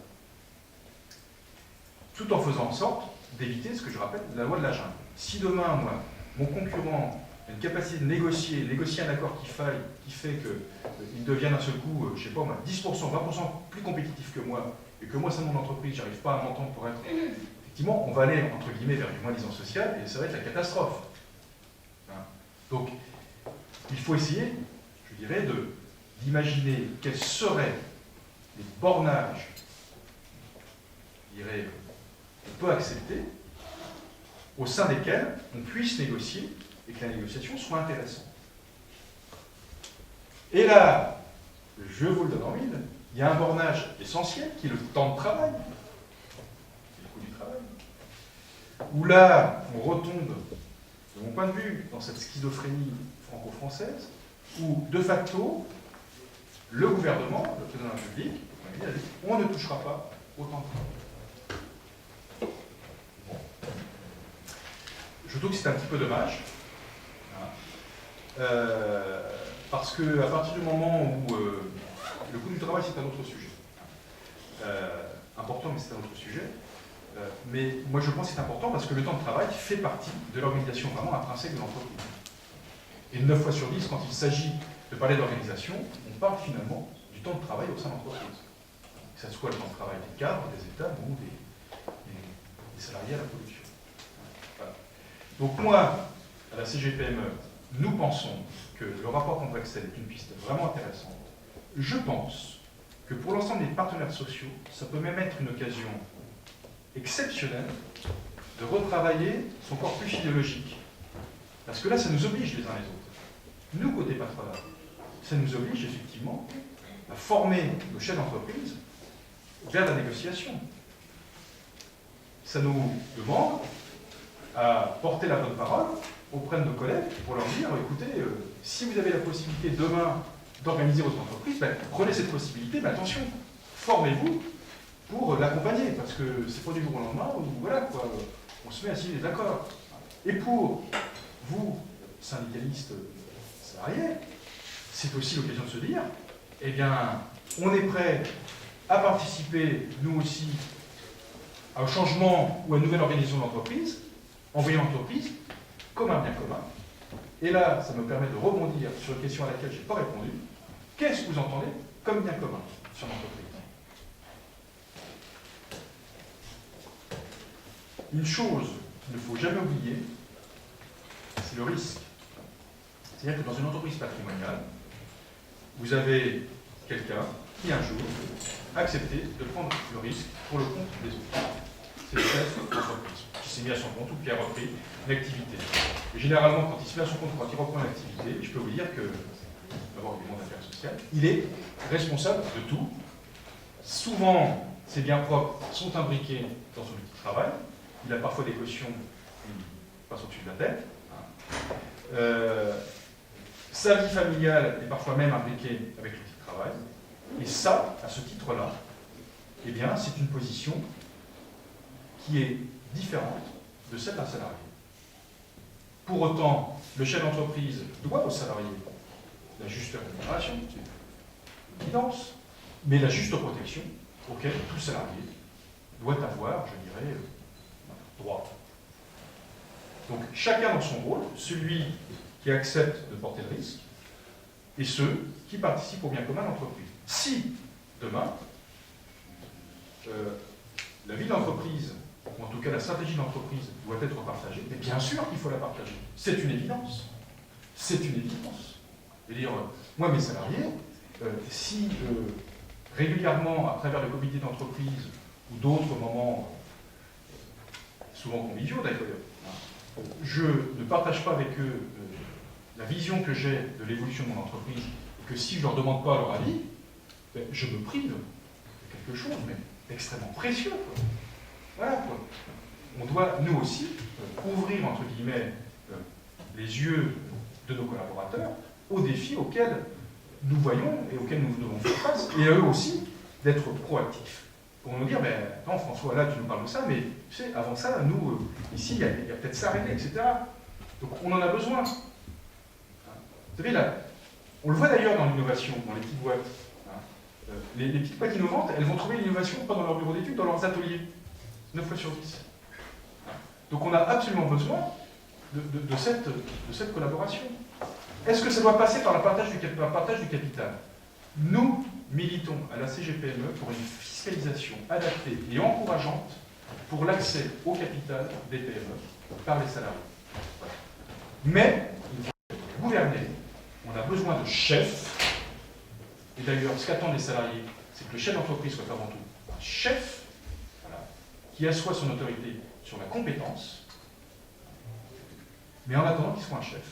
Tout en faisant en sorte d'éviter ce que je rappelle, la loi de la jungle. Si demain, moi, mon concurrent a une capacité de négocier un accord qui fait qu'il devient d'un seul coup, je ne sais pas moi, 10%, 20% plus compétitif que moi, et que moi, c'est mon entreprise, j'arrive pas à m'entendre pour être... Effectivement, on va aller, entre guillemets, vers du moins-disant social, et ça va être la catastrophe. Hein. Donc, il faut essayer, je dirais, d'imaginer quels seraient les bornages, je dirais, qu'on peut accepter, au sein desquels on puisse négocier et que la négociation soit intéressante. Et là, je vous le donne en mille, il y a un bornage essentiel qui est le temps de travail, le coût du travail, où là, on retombe, de mon point de vue, dans cette schizophrénie franco-française, où, de facto, le gouvernement, le président de la République, a dit, on ne touchera pas au temps de travail. Bon. Je trouve que c'est un petit peu dommage, parce qu'à partir du moment où le coût du travail, c'est un autre sujet. Important, mais c'est un autre sujet. Mais moi, je pense que c'est important parce que le temps de travail fait partie de l'organisation vraiment intrinsèque de l'entreprise. Et 9 fois sur 10, quand il s'agit de parler d'organisation, on parle finalement du temps de travail au sein de l'entreprise. Que ce soit le temps de travail des cadres, des États ou des salariés à la production. Voilà. Donc moi, à la CGPME, nous pensons que le rapport Combrexel est une piste vraiment intéressante. Je pense que pour l'ensemble des partenaires sociaux, ça peut même être une occasion exceptionnelle de retravailler son corpus idéologique. Parce que là, ça nous oblige les uns les autres. Nous, côté patronat, ça nous oblige effectivement à former nos chefs d'entreprise vers la négociation. Ça nous demande à porter la bonne parole auprès de nos collègues pour leur dire, écoutez, si vous avez la possibilité demain d'organiser votre entreprise, ben, prenez cette possibilité, mais attention, formez-vous pour l'accompagner, parce que c'est pas du jour au lendemain où voilà, quoi, on se met à signer des accords. Et pour vous, syndicalistes salariés, c'est aussi l'occasion de se dire, eh bien, on est prêt à participer, nous aussi, au changement ou à une nouvelle organisation de l'entreprise, en voyant l'entreprise comme un bien commun. Et là, ça me permet de rebondir sur une question à laquelle je n'ai pas répondu. Qu'est-ce que vous entendez comme bien commun sur l'entreprise? Une chose qu'il ne faut jamais oublier, c'est le risque. C'est-à-dire que dans une entreprise patrimoniale, vous avez quelqu'un qui un jour a accepté de prendre le risque pour le compte des autres. C'est le chef d'entreprise qui s'est mis à son compte ou qui a repris l'activité. Et généralement, quand il se met à son compte, quand il reprend l'activité, je peux vous dire que, d'abord, du monde d'affaires sociales, il est responsable de tout. Souvent, ses biens propres sont imbriqués dans son outil de travail. Il a parfois des cautions qui passent au-dessus de la tête. Sa vie familiale est parfois même imbriquée avec l'outil de travail. Et ça, à ce titre-là, eh bien, c'est une position qui est différente de celle d'un salarié. Pour autant, le chef d'entreprise doit aux salariés la juste rémunération, c'est une évidence, mais la juste protection auquel tout salarié doit avoir, je dirais, droit. Donc chacun dans son rôle, celui qui accepte de porter le risque et ceux qui participent au bien commun de l'entreprise. Si, demain, la vie d'entreprise, ou en tout cas la stratégie d'entreprise, doit être partagée, mais bien sûr qu'il faut la partager. C'est une évidence. C'est une évidence. C'est-à-dire, moi, mes salariés, si régulièrement, à travers le comité d'entreprise ou d'autres moments, souvent conviviaux d'ailleurs, je ne partage pas avec eux la vision que j'ai de l'évolution de mon entreprise, et que si je ne leur demande pas leur avis, je me prive de quelque chose, mais extrêmement précieux. Quoi. Voilà quoi. On doit, nous aussi, ouvrir, entre guillemets, les yeux de nos collaborateurs aux défis auxquels nous voyons et auxquels nous devons faire face, et à eux aussi d'être proactifs. Pour nous dire, mais non François, là tu nous parles de ça, mais tu sais, avant ça, nous, ici, il y a peut-être ça à régler, etc. Donc on en a besoin. Vous savez, là, on le voit d'ailleurs dans l'innovation, dans les petites boîtes. Les petites boîtes innovantes, elles vont trouver l'innovation pas dans leur bureau d'études, dans leurs ateliers. 9 fois sur 10. Donc on a absolument besoin de cette collaboration. Est-ce que ça doit passer par le partage du capital? Nous militons à la CGPME pour une fiscalisation adaptée et encourageante pour l'accès au capital des PME par les salariés. Voilà. Mais il faut gouverner, on a besoin de chefs, et d'ailleurs ce qu'attendent les salariés, c'est que le chef d'entreprise soit avant tout un chef, voilà, qui assoit son autorité sur la compétence, mais en attendant qu'il soit un chef.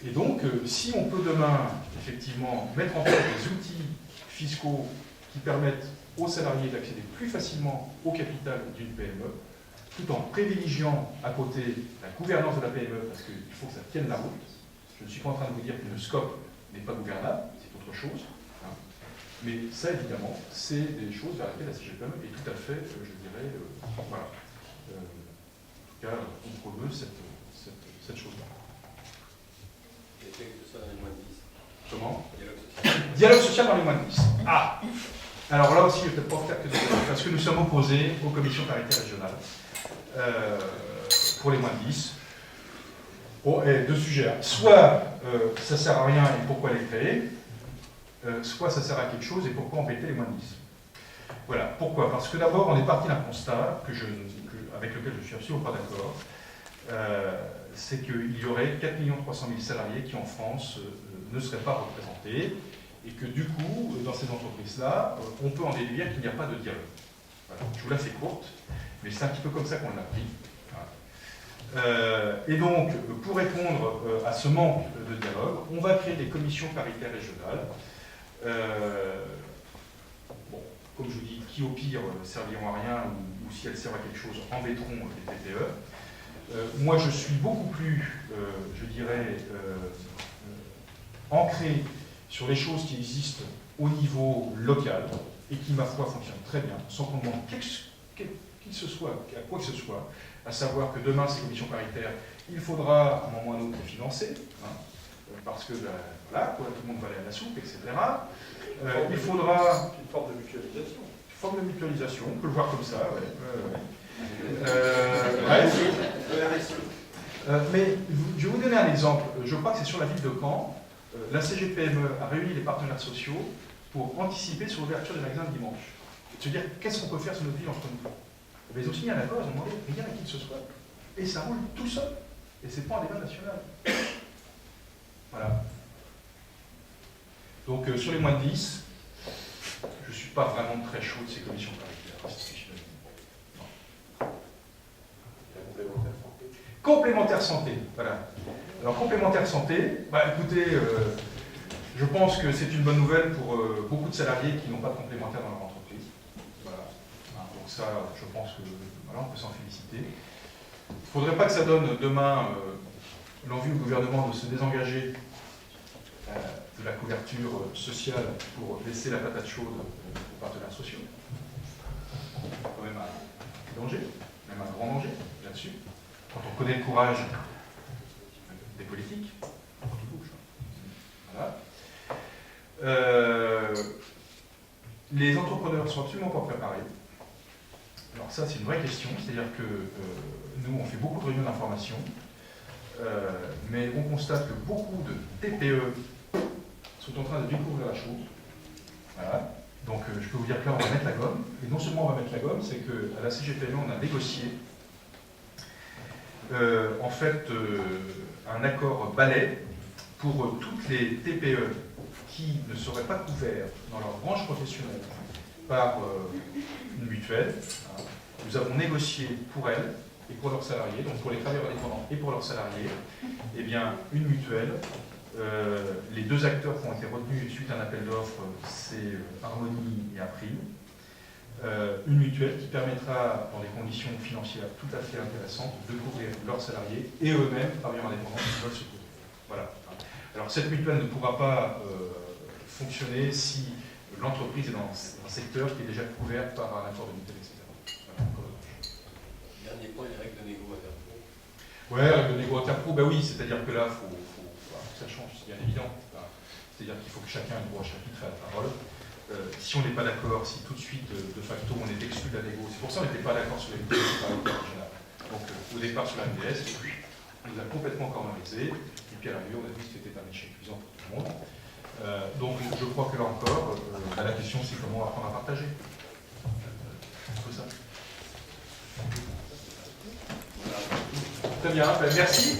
Et donc, si on peut demain, effectivement, mettre en place des outils fiscaux qui permettent aux salariés d'accéder plus facilement au capital d'une PME, tout en privilégiant à côté la gouvernance de la PME, parce qu'il faut que ça tienne la route. Je ne suis pas en train de vous dire qu'une SCOP n'est pas gouvernable, c'est autre chose. Hein. Mais ça, évidemment, c'est des choses vers lesquelles la CGPME est tout à fait, je dirais, voilà. En tout cas, on promeut cette chose-là. Comment? Dialogue social dans les moins de 10. Ah! Alors là aussi, je ne vais peut-être pas faire que des parce que nous sommes opposés aux commissions paritaires régionales pour les moins de 10. Bon, et deux sujets. Soit ça ne sert à rien et pourquoi les créer, soit ça sert à quelque chose et pourquoi embêter les moins de 10. Voilà. Pourquoi? Parce que d'abord, on est parti d'un constat avec lequel je ne suis absolument pas d'accord. C'est qu'il y aurait 4 300 000 salariés qui en France ne seraient pas représentés et que du coup, dans ces entreprises-là, on peut en déduire qu'il n'y a pas de dialogue. Voilà. Je vous la fais courte, mais c'est un petit peu comme ça qu'on l'a pris. Voilà. Et donc, pour répondre à ce manque de dialogue, on va créer des commissions paritaires régionales. Bon, comme je vous dis, qui au pire serviront à rien ou si elles servent à quelque chose, embêteront les TPE. Moi, je suis beaucoup plus, je dirais, ancré sur les choses qui existent au niveau local et qui, ma foi, fonctionnent très bien, sans qu'on demande à quoi que ce soit, à savoir que demain, ces commissions paritaires, il faudra, à un moment ou à un autre, les financer, hein, parce que, voilà, quoi, tout le monde va aller à la soupe, etc. Il faudra... Une forme de mutualisation. Une forme de mutualisation, on peut le voir comme ça, ouais. Mais je vais vous donner un exemple. Je crois que c'est sur la ville de Caen. La CGPME a réuni les partenaires sociaux pour anticiper sur l'ouverture des magasins le dimanche. Se dire qu'est-ce qu'on peut faire sur notre ville entre nous. Mais ils ont signé un accord, ils ont demandé rien à qui que ce soit. et ça roule tout seul. Et c'est pas un débat national. Voilà. Donc sur les moins de 10, je ne suis pas vraiment très chaud de ces commissions paritaires institutionnelles. Complémentaire santé, voilà. Alors complémentaire santé, bah écoutez, je pense que c'est une bonne nouvelle pour beaucoup de salariés qui n'ont pas de complémentaire dans leur entreprise. Voilà. Donc ça, je pense que voilà, on peut s'en féliciter. Il ne faudrait pas que ça donne demain l'envie au gouvernement de se désengager de la couverture sociale pour laisser la patate chaude aux partenaires sociaux. C'est quand même un danger, même un grand danger là-dessus. Quand on connaît le courage des politiques, tout bouge. Voilà. Les entrepreneurs sont absolument pas préparés. Alors ça, c'est une vraie question, c'est-à-dire que nous, on fait beaucoup de réunions d'information, mais on constate que beaucoup de TPE sont en train de découvrir la chose. Voilà. Donc je peux vous dire que là, on va mettre la gomme, et non seulement on va mettre la gomme, c'est qu'à la CGPME, on a négocié en fait un accord balai pour toutes les TPE qui ne seraient pas couvertes dans leur branche professionnelle par une mutuelle. Nous avons négocié pour elles et pour leurs salariés, donc pour les travailleurs indépendants et pour leurs salariés, eh bien, une mutuelle. Les deux acteurs qui ont été retenus suite à un appel d'offres, c'est Harmonie et April. Une mutuelle qui permettra, dans des conditions financières tout à fait intéressantes, de couvrir leurs salariés et eux-mêmes, travailleurs indépendants, qui veulent se couvrir. Voilà. Alors cette mutuelle ne pourra pas fonctionner si l'entreprise est dans un secteur qui est déjà couvert par un accord de mutuelle, etc. Voilà. Dernier point, les règles de négo interpro. Ouais, règles de négo interpro, bah oui, c'est-à-dire que là, il faut que ça change, c'est bien évident. C'est-à-dire qu'il faut que chacun ait droit à chapitre à la parole. Si on n'est pas d'accord, si tout de suite, de facto, on est exclu de la négo, c'est pour ça qu'on n'était pas d'accord sur la MDS originale. Donc au départ sur la MDS, on nous a complètement cornerisé, et puis à l'arrivée, on a vu que c'était un échec cuisant pour tout le monde. Donc je crois que là encore, la question c'est comment apprendre à partager. C'est tout ça. Très bien, ben, merci.